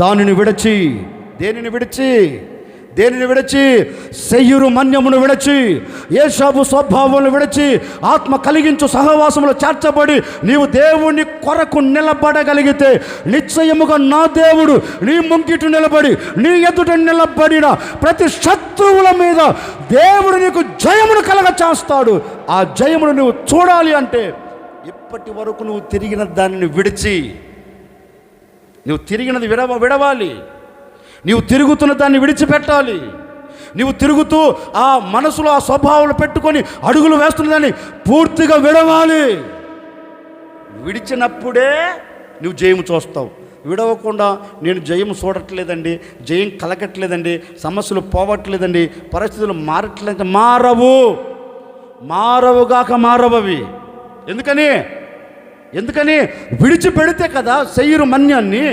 దానిని విడిచి, దేనిని విడిచి? సెయ్యూరు మన్యమును విడిచి, ఏషాబు స్వభావమును విడిచి, ఆత్మ కలిగించు సహవాసములో చేర్చబడి నీవు దేవుని కొరకు నిలబడగలిగితే నిశ్చయముగా నా దేవుడు నీ ముంగిట నిలబడి, నీ ఎదుట నిలబడిన ప్రతి శత్రువుల మీద దేవుడు నీకు జయమును కలగ చేస్తాడు. ఆ జయమును నువ్వు చూడాలి అంటే ఇప్పటి వరకు నువ్వు తిరిగిన దానిని విడిచి, నువ్వు తిరిగినది విడవాలి. నీవు తిరుగుతున్న దాన్ని విడిచిపెట్టాలి. నీవు తిరుగుతూ ఆ మనసులో ఆ స్వభావాలు పెట్టుకొని అడుగులు వేస్తున్న దాన్ని పూర్తిగా విడవాలి. విడిచినప్పుడే నువ్వు జయము చూస్తావు. విడవకుండా నేను జయం చూడట్లేదండి, జయం కలగట్లేదండి, సమస్యలు పోవట్లేదండి, పరిస్థితులు మారట్లేదు, మారవుగాక మారవవి. ఎందుకని విడిచిపెడితే కదా సెయ్యూరు మన్యాన్ని,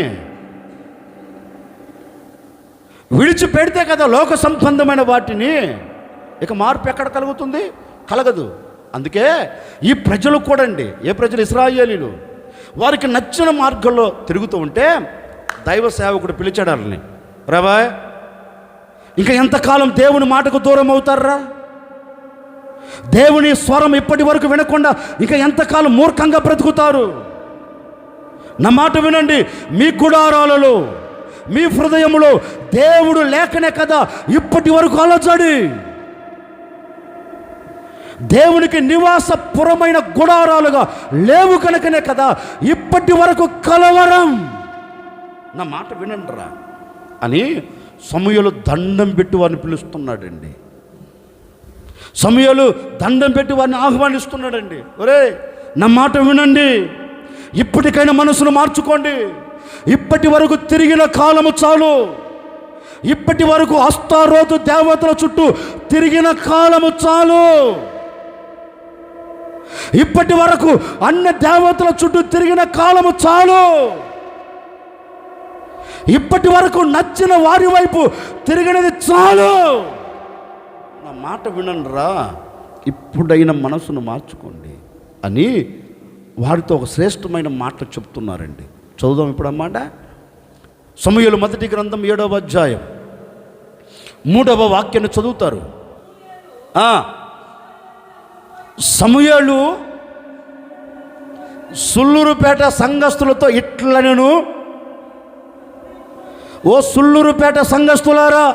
విడిచిపెడితే కదా లోక సంబంధమైన వాటిని. ఇక మార్పు ఎక్కడ కలగదు. అందుకే ఈ ప్రజలు కూడా అండి, ఏ ప్రజలు? ఇశ్రాయేలీలు. వారికి నచ్చిన మార్గంలో తిరుగుతూ ఉంటే దైవ సేవకుడు పిలిచాడు వాళ్ళని, రాబాయ్ ఇంకా ఎంతకాలం దేవుని మాటకు దూరం అవుతారా? దేవుని స్వరం ఇప్పటి వరకు వినకుండా ఇంకా ఎంతకాలం మూర్ఖంగా బ్రతుకుతారు? నా మాట వినండి. మీ గుడారాలలో, మీ హృదయములో దేవుడు లేకనే కదా ఇప్పటి వరకు అలజడి. దేవునికి నివాసపురమైన గుడారాలుగా లేవు కనుకనే కదా ఇప్పటి వరకు కలవరం. నా మాట వినండిరా అని సమూయేలు దండం పెట్టి వారిని పిలుస్తున్నాడండి. సమూయేలు దండం పెట్టి వారిని ఆహ్వానిస్తున్నాడండి. ఒరే, నా మాట వినండి, ఇప్పటికైనా మనసును మార్చుకోండి. ఇప్పటి వరకు తిరిగిన కాలము చాలు. ఇప్పటి వరకు అస్తారోతు దేవతల చుట్టూ తిరిగిన కాలము చాలు. ఇప్పటి వరకు అన్ని దేవతల చుట్టూ తిరిగిన కాలము చాలు. ఇప్పటి వరకు నచ్చిన వారి వైపు తిరిగినది చాలు. నా మాట వినండిరా, ఇప్పుడైనా మనసును మార్చుకోండి అని వారితో ఒక శ్రేష్టమైన మాటలు చెప్తున్నారండి. చదువుదాం ఇప్పుడు అన్నమాట. సమూయేలు మొదటి గ్రంథం 7వ అధ్యాయం 3వ వాక్యాన్ని చదువుతారు. సమూయేలు సుల్లూరుపేట సంఘస్థులతో ఇట్లనెను, ఓ సుల్లూరుపేట సంఘస్థులారా,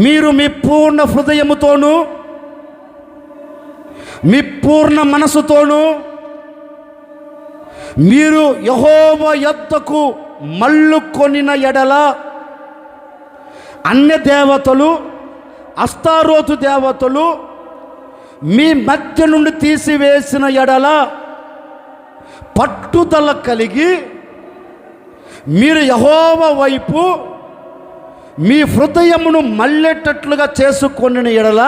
మీరు మీ పూర్ణ హృదయముతోనూ మీ పూర్ణ మనసుతోనూ మీరు యెహోవా యొద్దకు మళ్ళుకొనిన ఎడల అన్య దేవతలు, అస్తారోతు దేవతలు మీ మధ్య నుండి తీసివేసిన ఎడల పట్టుదల కలిగి మీరు యెహోవా వైపు మీ హృదయమును మళ్ళేటట్లుగా చేసుకొనిన ఎడల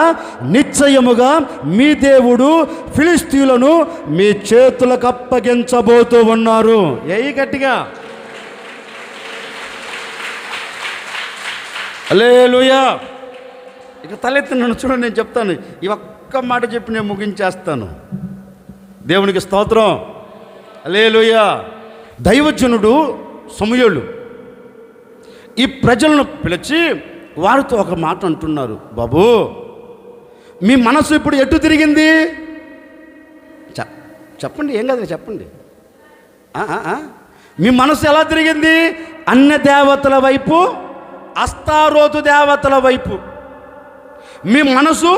నిశ్చయముగా మీ దేవుడు ఫిలిష్తీయులను మీ చేతులకు అప్పగించబోతూ ఉన్నారు. ఏయ్ గట్టిగా హల్లెలూయా. ఇక తలెత్తి నన్ను చూడండి, నేను చెప్తాను. ఈ ఒక్క మాట చెప్పి నేను ముగించేస్తాను. దేవునికి స్తోత్రం. హల్లెలూయా. దైవజనుడు సమూయేలు ఈ ప్రజలను పిలిచి వారితో ఒక మాట అంటున్నారు. బాబు, మీ మనసు ఇప్పుడు ఎటు తిరిగింది? చెప్పండి, ఏం కాదు చెప్పండి. మీ మనసు ఎలా తిరిగింది? అన్య దేవతల వైపు, అస్తారోతు దేవతల వైపు మీ మనసు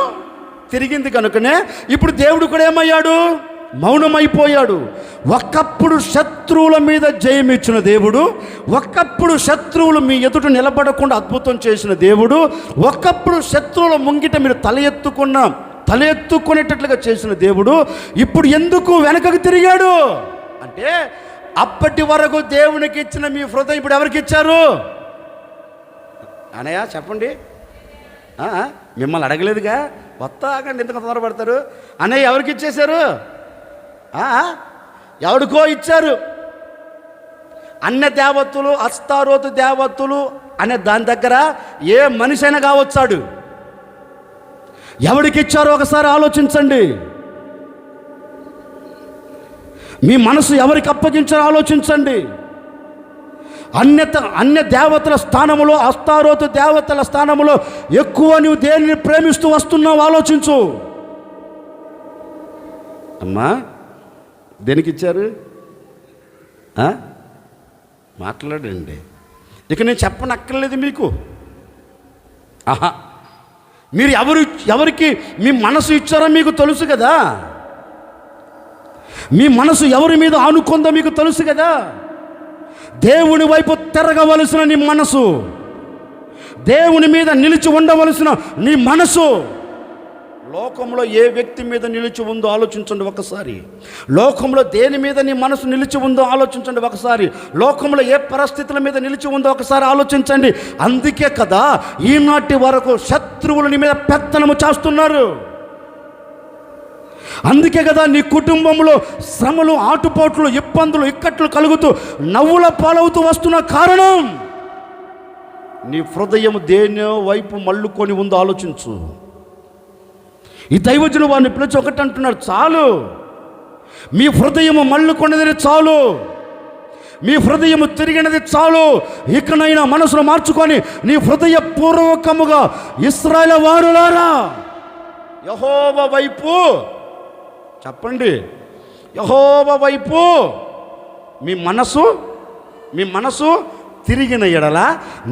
తిరిగింది కనుకనే ఇప్పుడు దేవుడు కూడా ఏమయ్యాడు? మౌనమైపోయాడు. ఒకప్పుడు శత్రువుల మీద జయమిచ్చిన దేవుడు, ఒకప్పుడు శత్రువులు మీ ఎదుట నిలబడకుండా అద్భుతం చేసిన దేవుడు, ఒకప్పుడు శత్రువుల ముంగిట మీరు తల ఎత్తుకునేటట్లుగా చేసిన దేవుడు ఇప్పుడు ఎందుకు వెనకకు తిరిగాడు అంటే, అప్పటి వరకు దేవునికి ఇచ్చిన మీ హృదయం ఇప్పుడు ఎవరికి ఇచ్చారు? అనయ్య చెప్పండి. మిమ్మల్ని అడగలేదుగా, వస్తాకండి, ఎందుకు తొందరపడతారు? అన్నయ్య ఎవరికి ఇచ్చేశారు? ఎవడికో ఇచ్చారు. అన్య దేవతలు, అస్తారోతు దేవతలు అనే దాని దగ్గర ఏ మనిషి అయినా కావచ్చాడు. ఎవడికి ఇచ్చారో ఒకసారి ఆలోచించండి. మీ మనసు ఎవరికి అప్పగించారో ఆలోచించండి. అన్య దేవతల స్థానములో, అస్తారోతు దేవతల స్థానములో ఎక్కువ నువ్వు దేనిని ప్రేమిస్తూ వస్తున్నావు ఆలోచించు. అమ్మా, దేనికి ఇచ్చారు? మాట్లాడండి. ఇక నేను చెప్పనక్కర్లేదు మీకు. మీరు ఎవరికి మీ మనసు ఇచ్చారో మీకు తెలుసు కదా. మీ మనసు ఎవరి మీద ఆనుకుందో మీకు తెలుసు కదా. దేవుని వైపు తిరగవలసిన నీ మనసు, దేవుని మీద నిలిచి ఉండవలసిన నీ మనసు లోకంలో ఏ వ్యక్తి మీద నిలిచి ఉందో ఆలోచించండి ఒకసారి. లోకంలో దేని మీద నీ మనసు నిలిచి ఉందో ఆలోచించండి ఒకసారి. లోకంలో ఏ పరిస్థితుల మీద నిలిచి ఉందో ఒకసారి ఆలోచించండి. అందుకే కదా ఈనాటి వరకు శత్రువులు నీ మీద పెత్తనము చేస్తున్నారు. అందుకే కదా నీ కుటుంబంలో శ్రమలు, ఆటుపోట్లు, ఇబ్బందులు, ఇక్కట్లు కలుగుతూ నవ్వుల పాలవుతూ వస్తున్న కారణం నీ హృదయం దేని వైపు మళ్ళుకొని ఉందో ఆలోచించు. ఈ దైవజనుడు వారిని పిలిచి ఒకటి అంటున్నాడు, చాలు, మీ హృదయము మళ్ళుకొనేది చాలు. మీ హృదయము తిరిగినది చాలు, ఇకనైనా మనసును మార్చుకొని నీ హృదయపూర్వకముగా ఇశ్రాయేలు వారులారా యెహోవా వైపు, చెప్పండి, యెహోవా వైపు మీ మనసు తిరిగిన ఎడల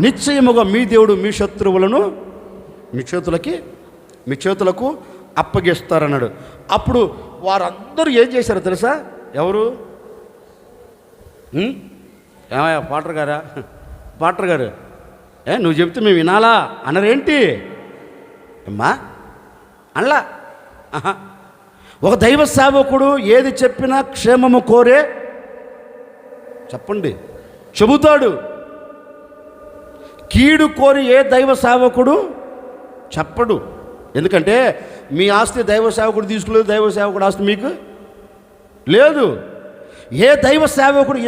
నిశ్చయముగా మీ దేవుడు మీ శత్రువులను మీ చేతులకు అప్పగిస్తారన్నాడు. అప్పుడు వారందరూ ఏం చేశారో తెలుసా? ఎవరు? ఏమయ్యా పాటర్ గారు నువ్వు చెప్తే మేము వినాలా అన్నారేంటి అమ్మా? అనలా. ఒక దైవ సేవకుడు ఏది చెప్పినా క్షేమము కోరే, చెప్పండి, చెబుతాడు. కీడు కోరి ఏ దైవ సేవకుడు చెప్పడు. ఎందుకంటే మీ ఆస్తి దైవ సేవకుడు తీసుకోలేదు, దైవ సేవకుడు ఆస్తి మీకు లేదు. ఏ దైవ సేవకుడు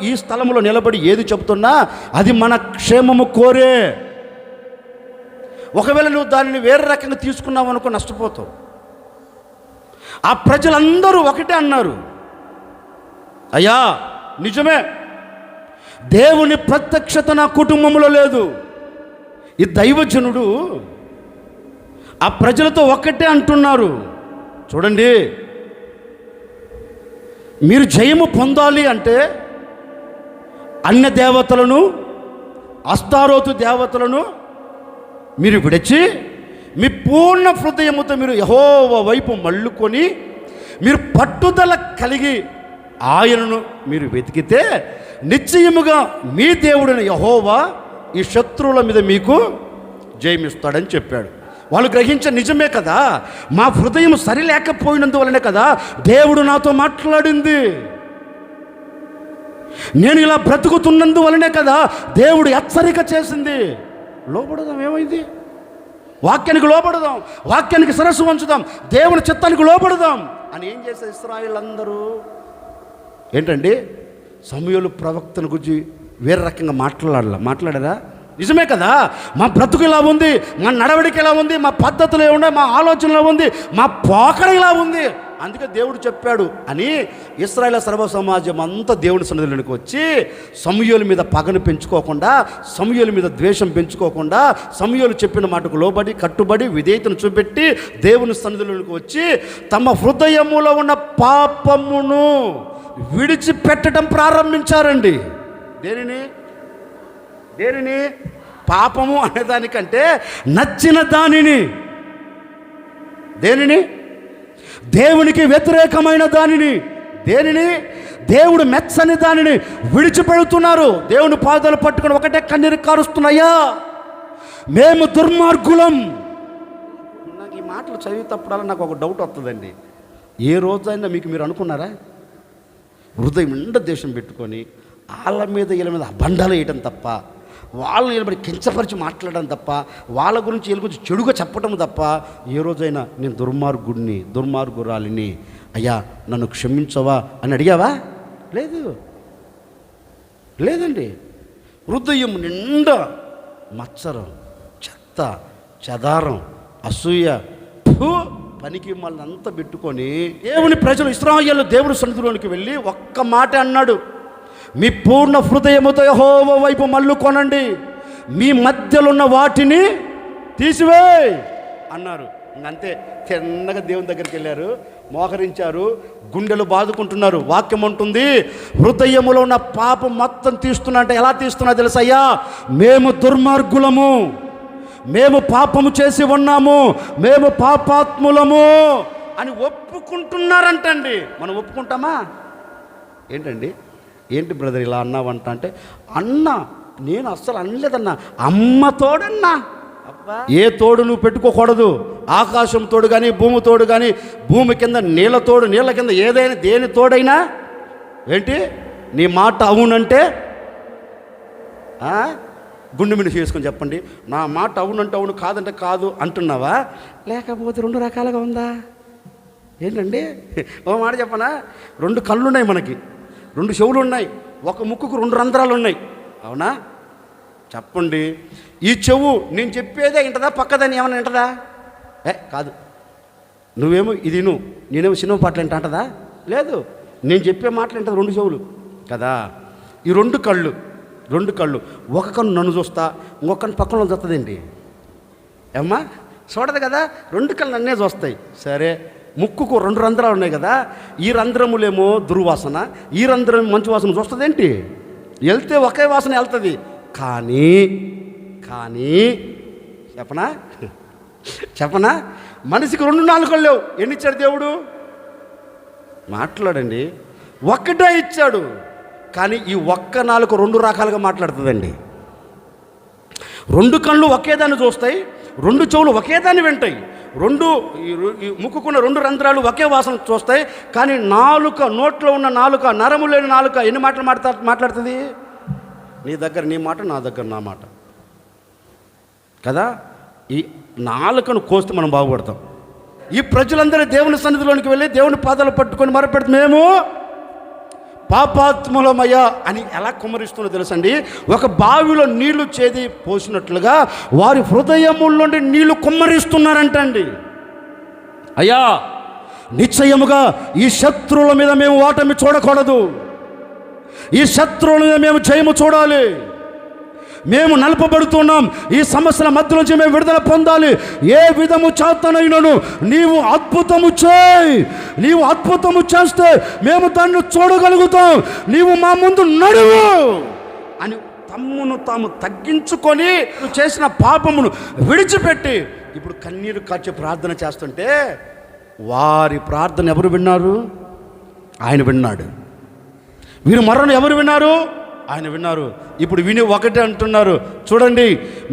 ఈ స్థలంలో నిలబడి ఏది చెబుతున్నా అది మన క్షేమము కోరే. ఒకవేళ నువ్వు దానిని వేరే రకంగా తీసుకున్నావు అనుకో నష్టపోతావు. ఆ ప్రజలందరూ ఒకటే అన్నారు, అయ్యా నిజమే, దేవుని ప్రత్యక్షత నా కుటుంబంలో లేదు. ఈ దైవజనుడు ఆ ప్రజలతో ఒక్కటే అంటున్నారు, చూడండి, మీరు జయము పొందాలి అంటే అన్య దేవతలను, అస్తారోతు దేవతలను మీరు విడిచి మీ పూర్ణ హృదయముతో మీరు యెహోవా వైపు మళ్ళుకొని మీరు పట్టుదల కలిగి ఆయనను మీరు వెతికితే నిశ్చయముగా మీ దేవుడైన యెహోవా ఈ శత్రువుల మీద మీకు జయమిస్తాడని చెప్పాడు. వాళ్ళు గ్రహించే నిజమే కదా, మా హృదయం సరిలేకపోయినందువలనే కదా దేవుడు నాతో మాట్లాడింది. నేను ఇలా బ్రతుకుతున్నందువలనే కదా దేవుడు హెచ్చరిక చేసింది. లోబడదాం, ఏమైంది? వాక్యానికి లోబడదాం, వాక్యానికి సరస్సు వంచుదాం, దేవుని చిత్తానికి లోబడదాం అని ఏం చేశారు ఇశ్రాయేలు అందరూ? ఏంటండి, సమూయేలు ప్రవక్తను గురించి వేరే రకంగా మాట్లాడారా? నిజమే కదా, మా బ్రతుకు ఇలా ఉంది, మా నడవడికి ఇలా ఉంది, మా పద్ధతులు ఏమున్నాయి, మా ఆలోచనలు ఉంది, మా పోకడ ఇలా ఉంది, అందుకే దేవుడు చెప్పాడు అని ఇశ్రాయేలు సర్వ సమాజం అంతా దేవుని సన్నిధిలోనికి వచ్చి సమూయేలు మీద పగను పెంచుకోకుండా, సమూయేలు మీద ద్వేషం పెంచుకోకుండా, సమూయేలు చెప్పిన మాటకు లోబడి కట్టుబడి విధేయతను చూపెట్టి దేవుని సన్నిధిలోనికి వచ్చి తమ హృదయములో ఉన్న పాపమును విడిచిపెట్టడం ప్రారంభించారండి. దేనిని? పాపము అనేదానికంటే నచ్చిన దానిని. దేనిని? దేవునికి వ్యతిరేకమైన దానిని. దేనిని? దేవుడు మెచ్చని దానిని విడిచిపెడుతున్నారు. దేవుని పాదాలు పట్టుకొని ఒకటే కన్నీరు కారుస్తున్నాయా, మేము దుర్మార్గులం. నాకు ఈ మాటలు చదివేటప్పుడల్లా నాకు ఒక డౌట్ వస్తుందండి. ఏ రోజైనా మీరు అనుకున్నారా హృదయం నిండా దేశం పెట్టుకొని వాళ్ళ మీద వీళ్ళ మీద బండాలు వేయటం తప్ప, వాళ్ళు నిలబడి కించపరిచి మాట్లాడడం తప్ప, వాళ్ళ గురించి వీళ్ళ గురించి చెడుగా చెప్పడం తప్ప ఏ రోజైనా నేను దుర్మార్గురాలిని, అయ్యా నన్ను క్షమించవా అని అడిగావా? లేదండి. హృదయం నిండా మత్సరం, చెత్త, చెదారం, అసూయ, పనికి మళ్ళీ అంతా పెట్టుకొని దేవుని ప్రజలు ఇశ్రాయేలు దేవుని సన్నిధిలోనికి వెళ్ళి ఒక్క మాట అన్నాడు, మీ పూర్ణ హృదయముతో యెహోవా వైపు మళ్ళుకొనండి, మీ మధ్యలో ఉన్న వాటిని తీసివేయ్ అన్నారు. అంతే, చిన్నగా దేవుని దగ్గరికి వెళ్ళారు, మోకరించారు, గుండెలు బాదుకుంటున్నారు. వాక్యం ఉంటుంది, హృదయములో ఉన్న పాపం మొత్తం తీస్తున్నా అంటే ఎలా తీస్తున్నా తెలుసయ్యా, మేము దుర్మార్గులము, మేము పాపము చేసి ఉన్నాము, మేము పాపాత్ములము అని ఒప్పుకుంటున్నారంటండి. మనం ఒప్పుకుంటామా? ఏంటి బ్రదర్ ఇలా అన్నావంట అంటే, అన్నా నేను అస్సలు అనలేదన్నా, అమ్మ తోడన్నా. ఏ తోడు నువ్వు పెట్టుకోకూడదు, ఆకాశం తోడు కానీ, భూమి తోడు కానీ, భూమి కింద నీళ్ళ తోడు, నీళ్ళ కింద ఏదైనా దేని తోడైనా ఏంటి, నీ మాట అవునంటే గుండె మీద చేసుకొని చెప్పండి, నా మాట అవునంటే అవును, కాదంటే కాదు అంటున్నావా? లేకపోతే రెండు రకాలుగా ఉందా? ఏంటండి, ఓ మాట చెప్పనా, రెండు కళ్ళు ఉన్నాయి మనకి, రెండు చెవులు ఉన్నాయి, ఒక ముక్కుకు రెండు రంధ్రాలు ఉన్నాయి, అవునా? చెప్పండి, ఈ చెవు నేను చెప్పేదే వింటదా, పక్కదని ఏమైనా వింటదా? కాదు. నువ్వేమో ఇది నేనేమో సినిమా పాటలు వింటా అంటదా? లేదు, నేను చెప్పే మాటలు వింటది రెండు చెవులు కదా. ఈ రెండు కళ్ళు ఒక కన్ను నన్ను చూస్తా, ఇంకొక కన్ను పక్కన చూస్తుందండి. ఏమ్మా చూడదు కదా, రెండు కళ్ళు నన్నే చూస్తాయి. సరే, ముక్కుకు రెండు రంధ్రాలు ఉన్నాయి కదా, ఈ రంధ్రములేమో దుర్వాసన, ఈ రంధ్రం మంచి వాసన చూస్తుందేంటి? వెళ్తే ఒకే వాసన వెళ్తుంది. కానీ చెప్పనా మనిషికి రెండు నాలుకలు లేవు. ఎన్ని ఇచ్చాడు దేవుడు? మాట్లాడండి, ఒక్కటే ఇచ్చాడు. కానీ ఈ ఒక్క నాలుక రెండు రకాలుగా మాట్లాడుతుందండి. రెండు కళ్ళు ఒకేదాన్ని చూస్తాయి, రెండు చెవులు ఒకేదాన్ని వింటాయి, ముక్కుకున్న రెండు రంధ్రాలు ఒకే వాసన చూస్తాయి. కానీ నాలుక, నోట్లో ఉన్న నాలుక, నరము లేని నాలుక ఎన్ని మాటలు మాట్లాడుతుంది? నీ దగ్గర నీ మాట, నా దగ్గర నా మాట కదా. ఈ నాలుకను కోస్తే మనం బాగుపడతాం. ఈ ప్రజలందరూ దేవుని సన్నిధిలోనికి వెళ్ళి దేవుని పాదాలు పట్టుకొని మొరపెడుతూ మేము పాపాత్ములమయ్యా అని ఎలా కుమ్మరిస్తుందో తెలుసండి. ఒక బావిలో నీళ్లు చేది పోసినట్లుగా వారి హృదయముల నుండి నీళ్లు కుమ్మరిస్తున్నారంటండి. అయ్యా, నిశ్చయముగా ఈ శత్రువుల మీద మేము ఓటమి చూడకూడదు, ఈ శత్రువుల మీద మేము జయము చూడాలి. మేము నలపబడుతున్నాం, ఈ సమస్యల మధ్య నుంచి మేము విడుదల పొందాలి. ఏ విధము చేతనైనను నీవు అద్భుతము చేయి, నీవు అద్భుతము చేస్తే మేము దాన్ని చూడగలుగుతాం, నీవు మా ముందు నడువు అని తమ్మును తాము తగ్గించుకొని చేసిన పాపమును విడిచిపెట్టి ఇప్పుడు కన్నీరు కార్చి ప్రార్థన చేస్తుంటే వారి ప్రార్థన ఎవరు విన్నారు? ఆయన విన్నాడు. వీరి మరణం ఎవరు విన్నారు? ఆయన విన్నారు. ఇప్పుడు విని ఒకటే అంటున్నారు, చూడండి,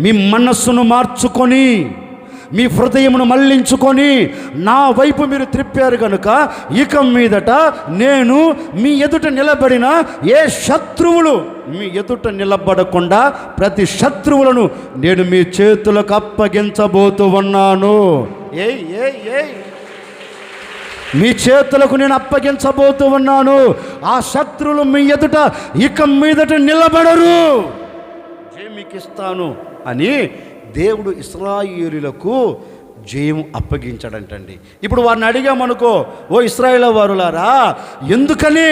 మీ మనస్సును మార్చుకొని మీ హృదయమును మళ్ళించుకొని నా వైపు మీరు త్రిప్పారు కనుక ఇక మీదట నేను మీ ఎదుట నిలబడిన ఏ శత్రువులు మీ ఎదుట నిలబడకుండా ప్రతి శత్రువులను నేను మీ చేతులకు అప్పగించబోతూ ఉన్నాను. మీ చేతులకు నేను అప్పగించబోతూ ఉన్నాను. ఆ శత్రువులు మీ ఎదుట ఇక మీదట నిలబడరు, జయం మీకు ఇస్తాను అని దేవుడు ఇశ్రాయేలీయులకు జయం అప్పగించాడంటండి. ఇప్పుడు వారిని అడిగామనుకో, ఓ ఇశ్రాయేలు వారులారా, ఎందుకని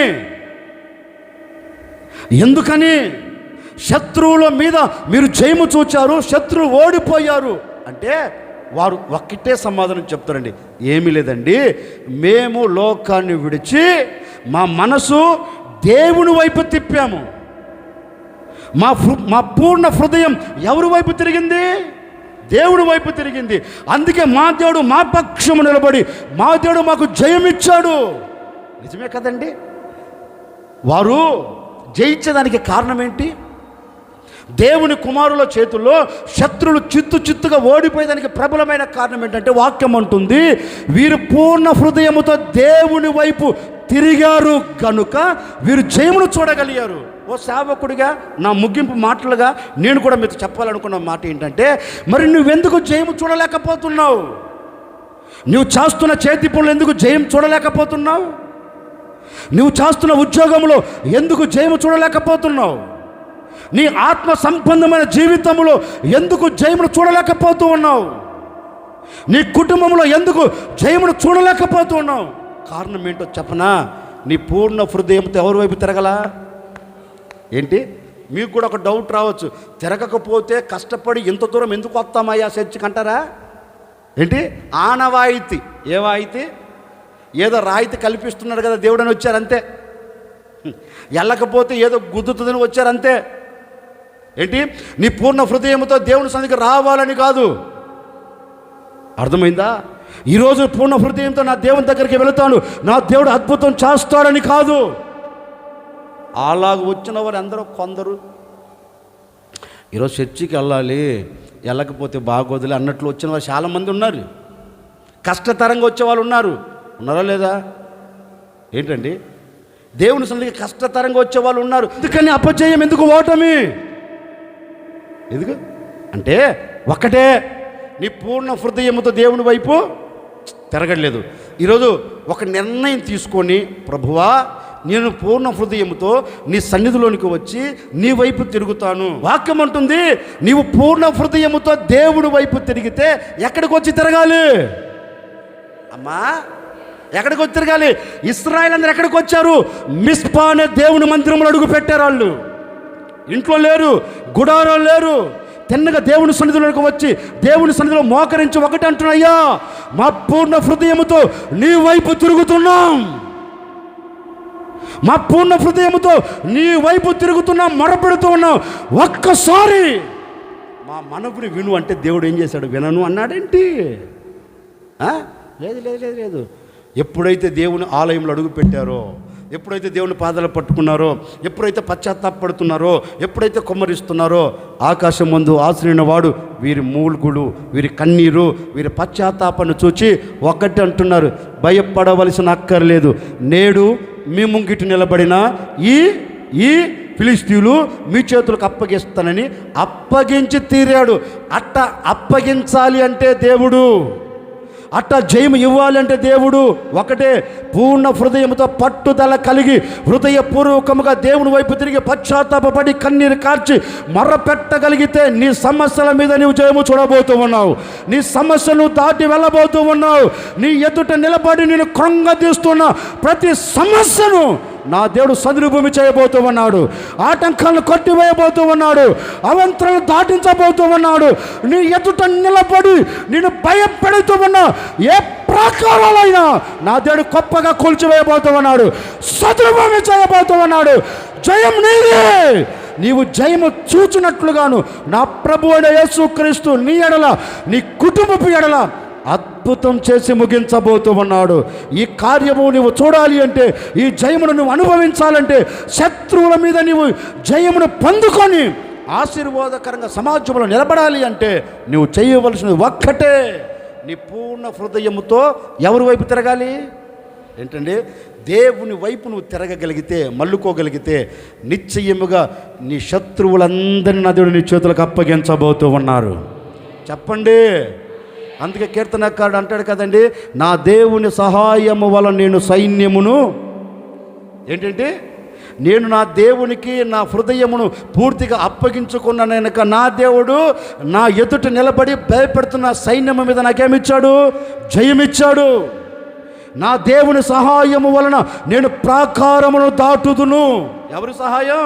శత్రువుల మీద మీరు జయము చూచారు, శత్రువు ఓడిపోయారు అంటే వారు ఒక్కటే సమాధానం చెప్తారండి, ఏమీ లేదండి, మేము లోకాన్ని విడిచి మా మనసు దేవుని వైపు తిప్పాము. మా పూర్ణ హృదయం ఎవరి వైపు తిరిగింది? దేవుడి వైపు తిరిగింది. అందుకే మా దేవుడు మా పక్షము నిలబడి మా దేవుడు మాకు జయమిచ్చాడు. నిజమే కదండి. వారు జయించేదానికి కారణం ఏంటి? దేవుని కుమారుల చేతుల్లో శత్రువులు చిత్తుగా ఓడిపోయేదానికి ప్రబలమైన కారణం ఏంటంటే వాక్యం అంటుంది, వీరు పూర్ణ హృదయముతో దేవుని వైపు తిరిగారు కనుక వీరు జయమును చూడగలిగారు. ఓ సేవకుడిగా నా ముగింపు మాటలుగా నేను కూడా మీతో చెప్పాలనుకున్న మాట ఏంటంటే, మరి నువ్వెందుకు జయము చూడలేకపోతున్నావు? నువ్వు చేస్తున్న చేతి పనులు ఎందుకు జయం చూడలేకపోతున్నావు? నువ్వు చేస్తున్న ఉద్యోగంలో ఎందుకు జయము చూడలేకపోతున్నావు? నీ ఆత్మ సంబంధమైన జీవితంలో ఎందుకు జయమును చూడలేకపోతూ ఉన్నావు? నీ కుటుంబంలో ఎందుకు జయమును చూడలేకపోతూ ఉన్నావు? కారణం ఏంటో చెప్పనా? నీ పూర్ణ హృదయంతో ఎవరి వైపు తిరగలా? ఏంటి, మీకు కూడా ఒక డౌట్ రావచ్చు, తిరగకపోతే కష్టపడి ఇంత దూరం ఎందుకు వస్తామయ్యా చర్చికి అంటారా? ఏంటి ఆనవాయితీ? ఏ వాయితీ? ఏదో రాయితీ కల్పిస్తున్నాడు కదా దేవుడు అని వచ్చారంతే. వెళ్ళకపోతే ఏదో గుద్దుతుందని వచ్చారంతే. ఏంటి, నీ పూర్ణ హృదయంతో దేవుని సన్నిధికి రావాలని కాదు. అర్థమైందా? ఈరోజు పూర్ణ హృదయంతో నా దేవుని దగ్గరికి వెళుతాను, నా దేవుడు అద్భుతం చేస్తాడని కాదు. అలాగ వచ్చిన వారు అందరూ కొందరు ఈరోజు చర్చికి వెళ్ళాలి, వెళ్ళకపోతే బాగోదులే అన్నట్లు వచ్చిన వారు చాలామంది ఉన్నారు. కష్టతరంగా వచ్చేవాళ్ళు ఉన్నారా లేదా? ఏంటండి, దేవుని సన్నిధికి కష్టతరంగా వచ్చేవాళ్ళు ఉన్నారు. ఎందుకని అపజయం? ఎందుకు ఓటమి? ఎందుకు అంటే ఒక్కటే, నీ పూర్ణ హృదయముతో దేవుని వైపు తిరగట్లేదు. ఈరోజు ఒక నిర్ణయం తీసుకొని, ప్రభువా నేను పూర్ణ హృదయముతో నీ సన్నిధిలోనికి వచ్చి నీ వైపు తిరుగుతాను. వాక్యం అంటుంది, నీవు పూర్ణ హృదయముతో దేవుని వైపు తిరిగితే ఎక్కడికి వచ్చి తిరగాలి? అమ్మా, ఎక్కడికి వచ్చి తిరగాలి? ఇశ్రాయేలు అందరూ ఎక్కడికి వచ్చారు? మిస్పా అనే దేవుని మందిరంలో అడుగు పెట్టారు వాళ్ళు. ఇంట్లో లేరు, గుడారాలు లేరు, తిన్నగా దేవుని సన్నిధిలోకి వచ్చి దేవుని సన్నిధిలో మోకరించి ఒకటి అంటున్నాయ్యా, మా పూర్ణ హృదయముతో నీ వైపు తిరుగుతున్నాం, మా పూర్ణ హృదయముతో నీ వైపు తిరుగుతున్నాం, మొరపెడుతూ ఉన్నాం, ఒక్కసారి మా మనవుని విను అంటే దేవుడు ఏం చేశాడు? వినను అన్నాడేంటి? లేదు లేదు లేదు లేదు. ఎప్పుడైతే దేవుని ఆలయంలో అడుగు పెట్టారో, ఎప్పుడైతే దేవుని పాదాలు పట్టుకున్నారో, ఎప్పుడైతే పశ్చాత్తాపడుతున్నారో, ఎప్పుడైతే కుమ్మరిస్తున్నారో, ఆకాశం ముందు ఆశ్రయిన వాడు వీరి మూల్గుడు, వీరి కన్నీరు, వీరి పశ్చాత్తాపాన్ని చూచి ఒకటి అంటున్నారు, భయపడవలసిన అక్కర్లేదు, నేడు మీ ముంగిటి నిలబడిన ఈ ఫిలిష్తీయులు మీ చేతులకు అప్పగిస్తానని అప్పగించి తీరాడు. అట్ట అప్పగించాలి అంటే దేవుడు, అట్ట జయము ఇవ్వాలి అంటే దేవుడు ఒకటే, పూర్ణ హృదయంతో పట్టుదల కలిగి హృదయపూర్వకముగా దేవుని వైపు తిరిగి పశ్చాత్తాపడి కన్నీరు కార్చి మర్రపెట్టగలిగితే నీ సమస్యల మీద నీవు జయము చూడబోతూ ఉన్నావు, నీ సమస్యను దాటి వెళ్ళబోతూ ఉన్నావు. నీ ఎదుట నిలబడి నేను కృంగదీస్తున్న ప్రతి సమస్యను నా దేవుడు సదురుభూమి చేయబోతూ ఉన్నాడు, ఆటంకాలను కొట్టివేయబోతూ ఉన్నాడు, అవంతరాలను దాటించబోతూ ఉన్నాడు. నీ ఎదుట నిలబడి నేను భయపెడుతూ ఉన్నా ఏ ప్రాకారాలైనా నా దేవుడు గొప్పగా కూల్చివేయబోతూ ఉన్నాడు, సదురుభూమి చేయబోతూ ఉన్నాడు. జయం నీదే. నీవు జయము చూచినట్లుగాను నా ప్రభు అయిన యేసుక్రీస్తు నీ ఎడల, నీ కుటుంబపు ఎడల అద్భుతం చేసి ముగించబోతూ ఉన్నాడు. ఈ కార్యము నువ్వు చూడాలి అంటే, ఈ జయమును నువ్వు అనుభవించాలంటే, శత్రువుల మీద నీవు జయమును పొందుకొని ఆశీర్వాదకరంగా సమాజంలో నిలబడాలి అంటే నువ్వు చేయవలసినది ఒక్కటే, నీ పూర్ణ హృదయముతో ఎవరి వైపు తిరగాలి? ఏంటండి? దేవుని వైపు నువ్వు తిరగగలిగితే, మల్లుకోగలిగితే నిశ్చయముగా నీ శత్రువులందరినీ నా దేవుడు నీ చేతులకు అప్పగించబోతూ ఉన్నారు. చెప్పండి. అందుకే కీర్తనకారుడు అంటాడు కదండి, నా దేవుని సహాయము వల్ల నేను సైన్యమును, ఏంటంటే నేను నా దేవునికి నా హృదయమును పూర్తిగా అప్పగించుకున్నాను కనుక నా దేవుడు నా ఎదుట నిలబడి భయపెడుతున్న సైన్యము మీద నాకేమిచ్చాడు? జయమిచ్చాడు. నా దేవుని సహాయము వలన నేను ప్రాకారమును దాటుదును. ఎవరి సహాయం?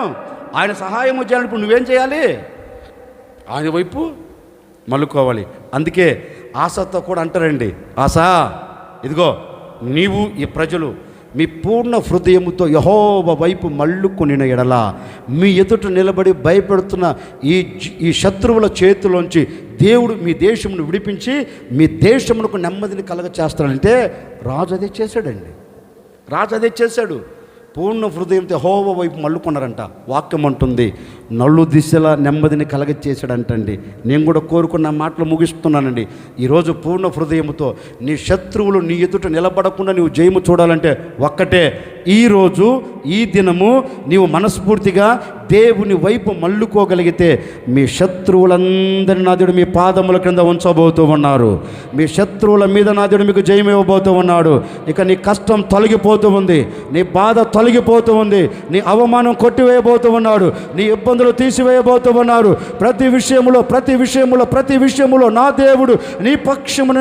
ఆయన సహాయము చేయాలన్నప్పుడు నువ్వేం చేయాలి? ఆయన వైపు మలుకోవాలి. అందుకే ఆశతో కూడా అంటారండి, ఆశ ఇదిగో నీవు ఈ ప్రజలు మీ పూర్ణ హృదయముతో యెహోవా వైపు మళ్ళుకొని ఎడల మీ ఎదుట నిలబడి భయపెడుతున్న ఈ శత్రువుల చేతిలోంచి దేవుడు మీ దేశమును విడిపించి మీ దేశమునకు నెమ్మదిని కలగ చేస్తాడంటే రాజు అదే చేశాడండి. రాజు అదే చేశాడు. పూర్ణ హృదయంతో యెహోవా వైపు మళ్ళుకున్నారంట. వాక్యం అంటుంది నలు దిశల నెమ్మదిని కలగచేసాడంటండి. నేను కూడా కోరుకున్న మాటలు ముగిస్తున్నానండి. ఈరోజు పూర్ణ హృదయంతో నీ శత్రువులు నీ ఎదుట నిలబడకుండా నీవు జయము చూడాలంటే ఒక్కటే, ఈరోజు ఈ దినము నీవు మనస్ఫూర్తిగా దేవుని వైపు మళ్ళుకోగలిగితే మీ శత్రువులందరినీ నా దేవుడు మీ పాదముల క్రింద ఉంచబోతూ ఉన్నారు. మీ శత్రువుల మీద నా దేవుడు మీకు జయం ఇవ్వబోతూ ఉన్నాడు. ఇక నీ కష్టం తొలగిపోతూ ఉంది, నీ బాధ తొలగిపోతూ ఉంది, నీ అవమానం కొట్టివేయబోతూ ఉన్నాడు, నీ ఇబ్బందులు తీసివేయబోతూ ఉన్నారు. ప్రతి విషయములో నా దేవుడు నీ పక్షము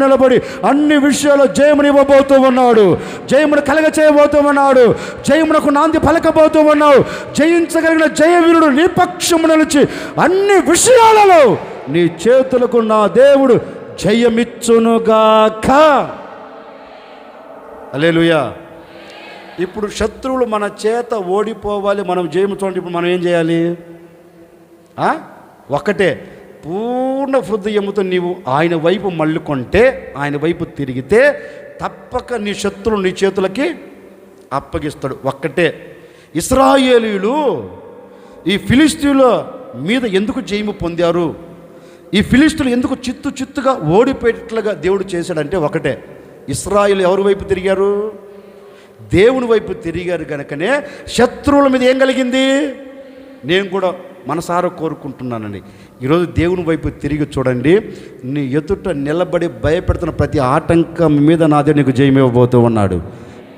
నిలబడి అన్ని విషయాల్లో జయమునివ్వబోతూ ఉన్నాడు. జయమును కలగ చేయబోతూ ఉన్నాడు. జయమునకు నాంది పలకబోతూ ఉన్నావు. జయించగలిగిన జయవీరుడు నీ పక్షము నిలిచి అన్ని విషయాలలో నీ చేతులకు నా దేవుడు జయమిచ్చునుగాక. హల్లెలూయా. ఇప్పుడు శత్రువులు మన చేత ఓడిపోవాలి, మనం జయము చూడండి. ఇప్పుడు మనం ఏం చేయాలి? ఒకటే, పూర్ణ హృదయముతో నీవు ఆయన వైపు మళ్ళుకుంటే, ఆయన వైపు తిరిగితే తప్పక నీ శత్రువులు నీ చేతులకి అప్పగిస్తాడు. ఒక్కటే. ఇశ్రాయేలీయులు ఈ ఫిలిష్తీయుల మీద ఎందుకు జయము పొందారు, ఈ ఫిలిష్తీయులు ఎందుకు చిత్తుగా ఓడిపోయేట్లుగా దేవుడు చేశాడంటే ఒకటే, ఇశ్రాయేలు ఎవరి వైపు తిరిగారు? దేవుని వైపు తిరిగారు కనుకనే శత్రువుల మీద ఏం కలిగింది? నేను కూడా మనసారా కోరుకుంటున్నానండి, ఈరోజు దేవుని వైపు తిరిగి చూడండి. నీ ఎదుట నిలబడి భయపెడుతున్న ప్రతి ఆటంకం మీద నా దేవుడు నీకు జయం ఇవ్వబోతూ ఉన్నాడు.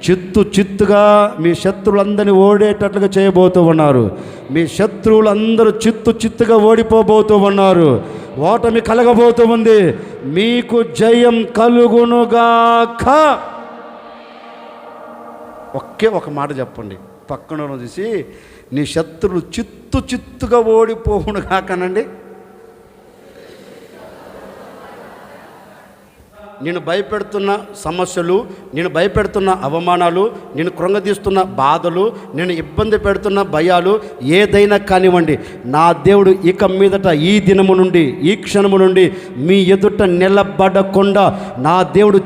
చిత్తుగా మీ శత్రువులందరినీ ఓడేటట్లుగా చేయబోతూ ఉన్నారు. మీ శత్రువులందరూ చిత్తుగా ఓడిపోబోతూ ఉన్నారు. ఓటమి కలగబోతూ ఉంది. మీకు జయం కలుగునుగాక. ఒకే ఒక మాట చెప్పండి, పక్కన చూసి నీ శత్రువులు చిత్తుగా ఓడిపోవును కాకనండి. నేను భయపెడుతున్న సమస్యలు, నేను భయపెడుతున్న అవమానాలు, నేను కృంగదీస్తున్న బాధలు, నేను ఇబ్బంది పెడుతున్న భయాలు ఏదైనా కానివ్వండి, నా దేవుడు ఇక మీదట ఈ దినము నుండి, ఈ క్షణము నుండి మీ ఎదుట నిలబడకుండా నా దేవుడు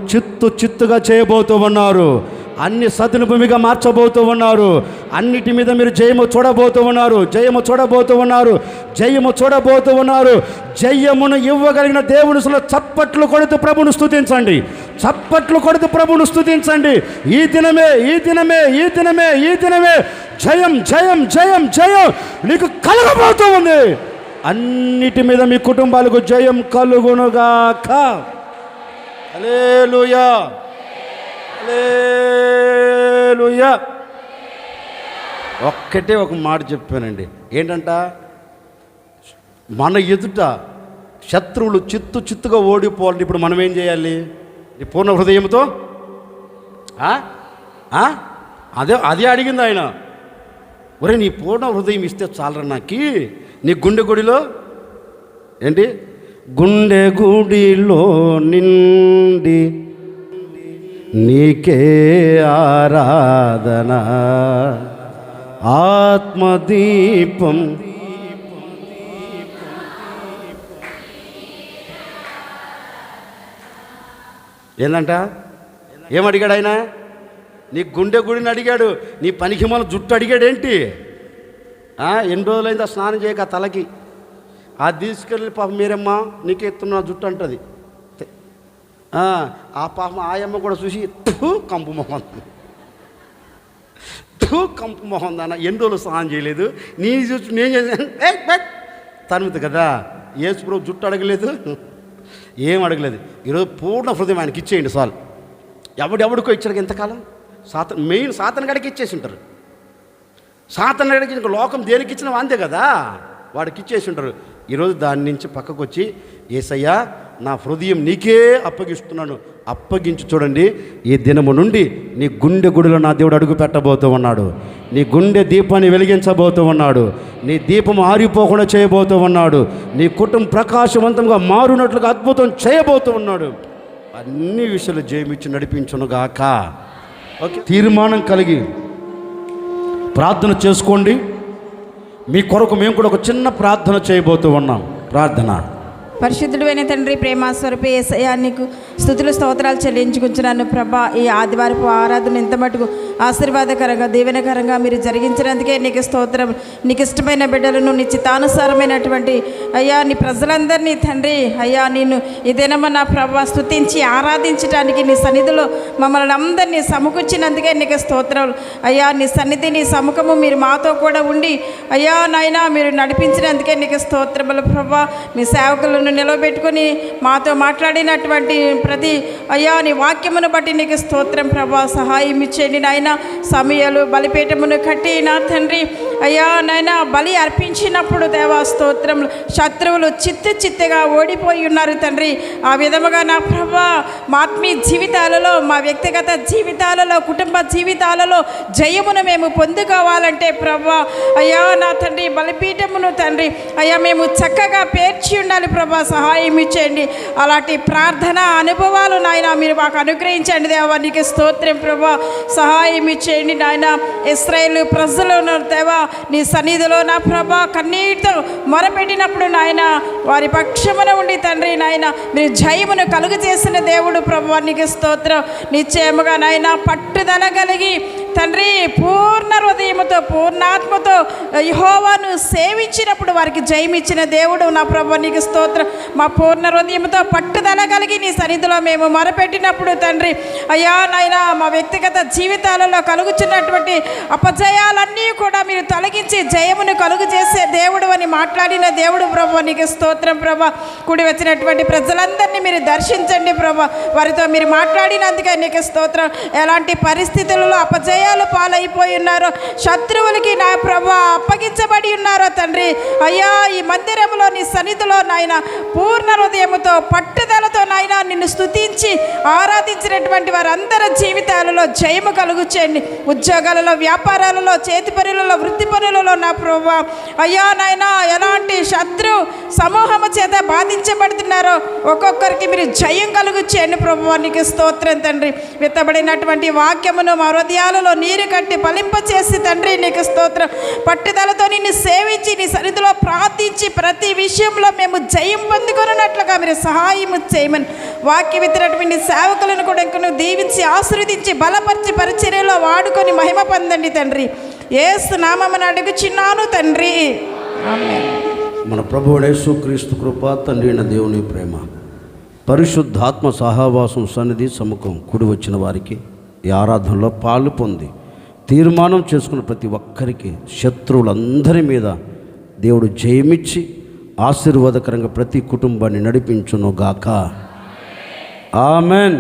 చిత్తుగా చేయబోతూ ఉన్నారు. అన్ని సతుల భూమిగా మార్చబోతూ ఉన్నారు. అన్నిటి మీద మీరు జయము చూడబోతూ ఉన్నారు. జయమును ఇవ్వగలిగిన దేవుని చప్పట్లు కొడుతూ ప్రభును స్తుతించండి. ఈ దినమే జయం నీకు కలగబోతూ ఉంది. అన్నిటి మీద మీ కుటుంబాలకు జయం కలుగునుగాక. హల్లెలూయా, హల్లెలూయా. ఒక్కటే ఒక మాట చెప్పానండి. ఏంటంట? మన ఎదుట శత్రువులు చిత్తుగా ఓడిపోవాలంటే ఇప్పుడు మనం ఏం చేయాలి? పూర్ణ హృదయంతో అదే అడిగింది ఆయన. ఒరే, నీ పూర్ణ హృదయం ఇస్తే చాలరా నాకి. నీ గుండె గుడిలో ఏంటి? గుండె గుడిలో నిండి నీకే ఆరాధన, ఆత్మదీపం ఏందంట? ఏమడిగాడు ఆయన? నీ గుండె గుడిని అడిగాడు. నీ పనికి మన జుట్టు అడిగాడేంటి? ఎన్ని రోజులైంది ఆ స్నానం చేయక తలకి. అది తీసుకెళ్ళి పాపం మీరమ్మా నీకే ఎత్తున్న జుట్టు అంటుంది. ఆ పాపం ఆయమ్మ కూడా చూసి కంపు మొహం దాన్న ఎన్ని రోజులు స్నానం చేయలేదు, నీ చూసి నేను చేసాను తనుముతుంది కదా. యేసుప్రభు జుట్టు అడగలేదు, ఏం అడగలేదు. ఈరోజు పూర్ణ హృదయం ఆయనకి ఇచ్చేయండి చాలు. ఎవడికో ఇచ్చాడు ఎంతకాలం? సాతాను గడికి ఇచ్చేసి ఉంటారు. సాతాను గడికి ఇంకా లోకం దేనికి ఇచ్చినా అంతే కదా, వాడికి ఇచ్చేసి ఉంటారు. ఈరోజు దాని నుంచి పక్కకు వచ్చి యేసయ్యా నా హృదయం నీకే అప్పగిస్తున్నాను, అప్పగించి చూడండి. ఈ దినము నుండి నీ గుండె గుడిలో నా దేవుడు అడుగు పెట్టబోతూ ఉన్నాడు. నీ గుండె దీపాన్ని వెలిగించబోతూ ఉన్నాడు. నీ దీపం ఆరిపోకుండా చేయబోతూ ఉన్నాడు. నీ కుటుంబం ప్రకాశవంతంగా మారునట్లుగా అద్భుతం చేయబోతూ ఉన్నాడు. అన్ని విషయాలు జయమిచ్చి నడిపించునుగాక. ఓకే, తీర్మానం కలిగి ప్రార్థన చేసుకోండి. మీ కొరకు మేము కూడా ఒక చిన్న ప్రార్థన చేయబోతూ ఉన్నాం. ప్రార్థన. పరిశుద్ధుడైన తండ్రి, ప్రేమ స్వరూపి యేసయ్యా, నీకు స్తుతులు స్తోత్రాలు చెల్లించుకుంటున్నాను ప్రభా. ఈ ఆదివారపు ఆరాధన ఎంత మటుకు ఆశీర్వాదకరంగా దీవెనకరంగా మీరు జరిగించినందుకే నీకు స్తోత్రం. నీకు ఇష్టమైన బిడ్డలను నీ చిత్తానుసారమైనటువంటి అయ్యా నీ ప్రజలందరినీ తండ్రి అయ్యా నేను ఈ దినమ నా ప్రభా స్తుతించి ఆరాధించడానికి నీ సన్నిధిలో మమ్మల్ని అందరినీ సమకూర్చినందుకే నీకు స్తోత్రం అయ్యా. నీ సన్నిధి నీ సముఖము మీరు మాతో కూడా ఉండి అయ్యా నాయనా మీరు నడిపించినందుకే నీకు స్తోత్రములు ప్రభా. మీ సేవకులను నిలబెట్టుకొని మాతో మాట్లాడినటువంటి ప్రతి అయ్యా నీ వాక్యమును బట్టి నీకు స్తోత్రం ప్రభా. సహాయం ఇచ్చేయండి నాయన. సమయాలు బలిపీఠమును కట్టి నా తండ్రి అయ్యా నాయన బలి అర్పించినప్పుడు దేవా స్తోత్రం, శత్రువులు చిత్తుగా ఓడిపోయి ఉన్నారు తండ్రి. ఆ విధముగా నా ప్రభా మా ఆత్మీయ జీవితాలలో, మా వ్యక్తిగత జీవితాలలో, కుటుంబ జీవితాలలో జయమును మేము పొందుకోవాలంటే ప్రభా అయ్యా నా తండ్రి బలిపీఠమును తండ్రి అయ్యా మేము చక్కగా పేర్చి ఉండాలి ప్రభా. సహాయం ఇచ్చేయండి. అలాంటి ప్రార్థన అనుభవాలు నాయన మీరు మాకు అనుగ్రహించండి దేవా. నీకు స్తోత్రం ప్రభా. సహాయం ఇచ్చేయండి నాయన. ఇశ్రాయేలు ప్రజలను దేవా నీ సన్నిధిలో నా ప్రభా కన్నీటితో మొరపెట్టినప్పుడు నాయన వారి పక్షమున ఉండి తండ్రి నాయన మీరు జయమును కలుగు చేసిన దేవుడు ప్రభా. నీకు స్తోత్రం. నిశ్చయముగా నాయన పట్టుదల కలిగి తండ్రి పూర్ణ హృదయముతో పూర్ణాత్మతో యెహోవాను సేవించినప్పుడు వారికి జయమిచ్చిన దేవుడు నా ప్రభు. నీకు స్తోత్రం. మా పూర్ణ హృదయంతో పట్టుదల కలిగి నీ సన్నిధిలో మేము మొరపెట్టినప్పుడు తండ్రి అయ్యా నాయన మా వ్యక్తిగత జీవితాలలో కలుగుచున్నటువంటి అపజయాలన్నీ కూడా మీరు తొలగించి జయమును కలుగు చేసే దేవుడు అని మాట్లాడిన దేవుడు ప్రభు. నీకు స్తోత్రం ప్రభా. కూడి వచ్చినటువంటి ప్రజలందరినీ మీరు దర్శించండి ప్రభా. వారితో మీరు మాట్లాడినందుకే నీకు స్తోత్రం. ఎలాంటి పరిస్థితులలో అపజయాలు పాలైపోయి ఉన్నారో, శత్రువులకి నా ప్రభా అప్పగించబడి ఉన్నారో ఉన్నారో తండ్రి అయ్యా, ఈ మందిరంలో నీ సన్నిధిలో నాయన పూర్ణ హృదయముతో పట్టుదలతో నాయన నిన్ను స్తుతించి ఆరాధించినటువంటి వారందరి జీవితాలలో జయము కలుగు చేయండి. ఉద్యోగాలలో, వ్యాపారాలలో, చేతి పనులలో, వృత్తి పనులలో నా ప్రభువా అయ్యా నాయన ఎలాంటి శత్రు సమూహము చేత బాధించబడుతున్నారో ఒక్కొక్కరికి మీరు జయం కలుగు చేయండి ప్రభువా. నీకు స్తోత్రం తండ్రి. విత్తబడినటువంటి వాక్యమును మా హృదయాలలో నీరు కట్టి ఫలింపచేసి తండ్రి నీకు స్తోత్రం. పట్టుదలతో నిన్ను సేవించి నీ సన్నిధిలో ప్రార్థించి ప్రతి విషయంలో మేము జయం పొందుకొనున్నట్లుగా మీరు సహాయము చేయమని వాక్యం ఇచ్చినటువంటి సేవకులను కూడా ఇంకను దీవించి ఆశీర్వదించి బలపరిచి పరిచర్యలో వాడుకొని మహిమ పొందండి తండ్రి. యేసు నామమున అడుగుచున్నాను తండ్రి, ఆమేన్. మన ప్రభువు యేసుక్రీస్తు కృప, తండ్రి అయిన దేవుని ప్రేమ, పరిశుద్ధాత్మ సహవాసం, సన్నిధి సముఖం కూడి వచ్చిన వారికి ఈ ఆరాధనలో పాలు పొంది తీర్మానం చేసుకున్న ప్రతి ఒక్కరికి శత్రువులందరి మీద దేవుడు జయమిచ్చి ఆశీర్వాదకరంగా ప్రతి కుటుంబాన్ని నడిపించును గాక. ఆమెన్.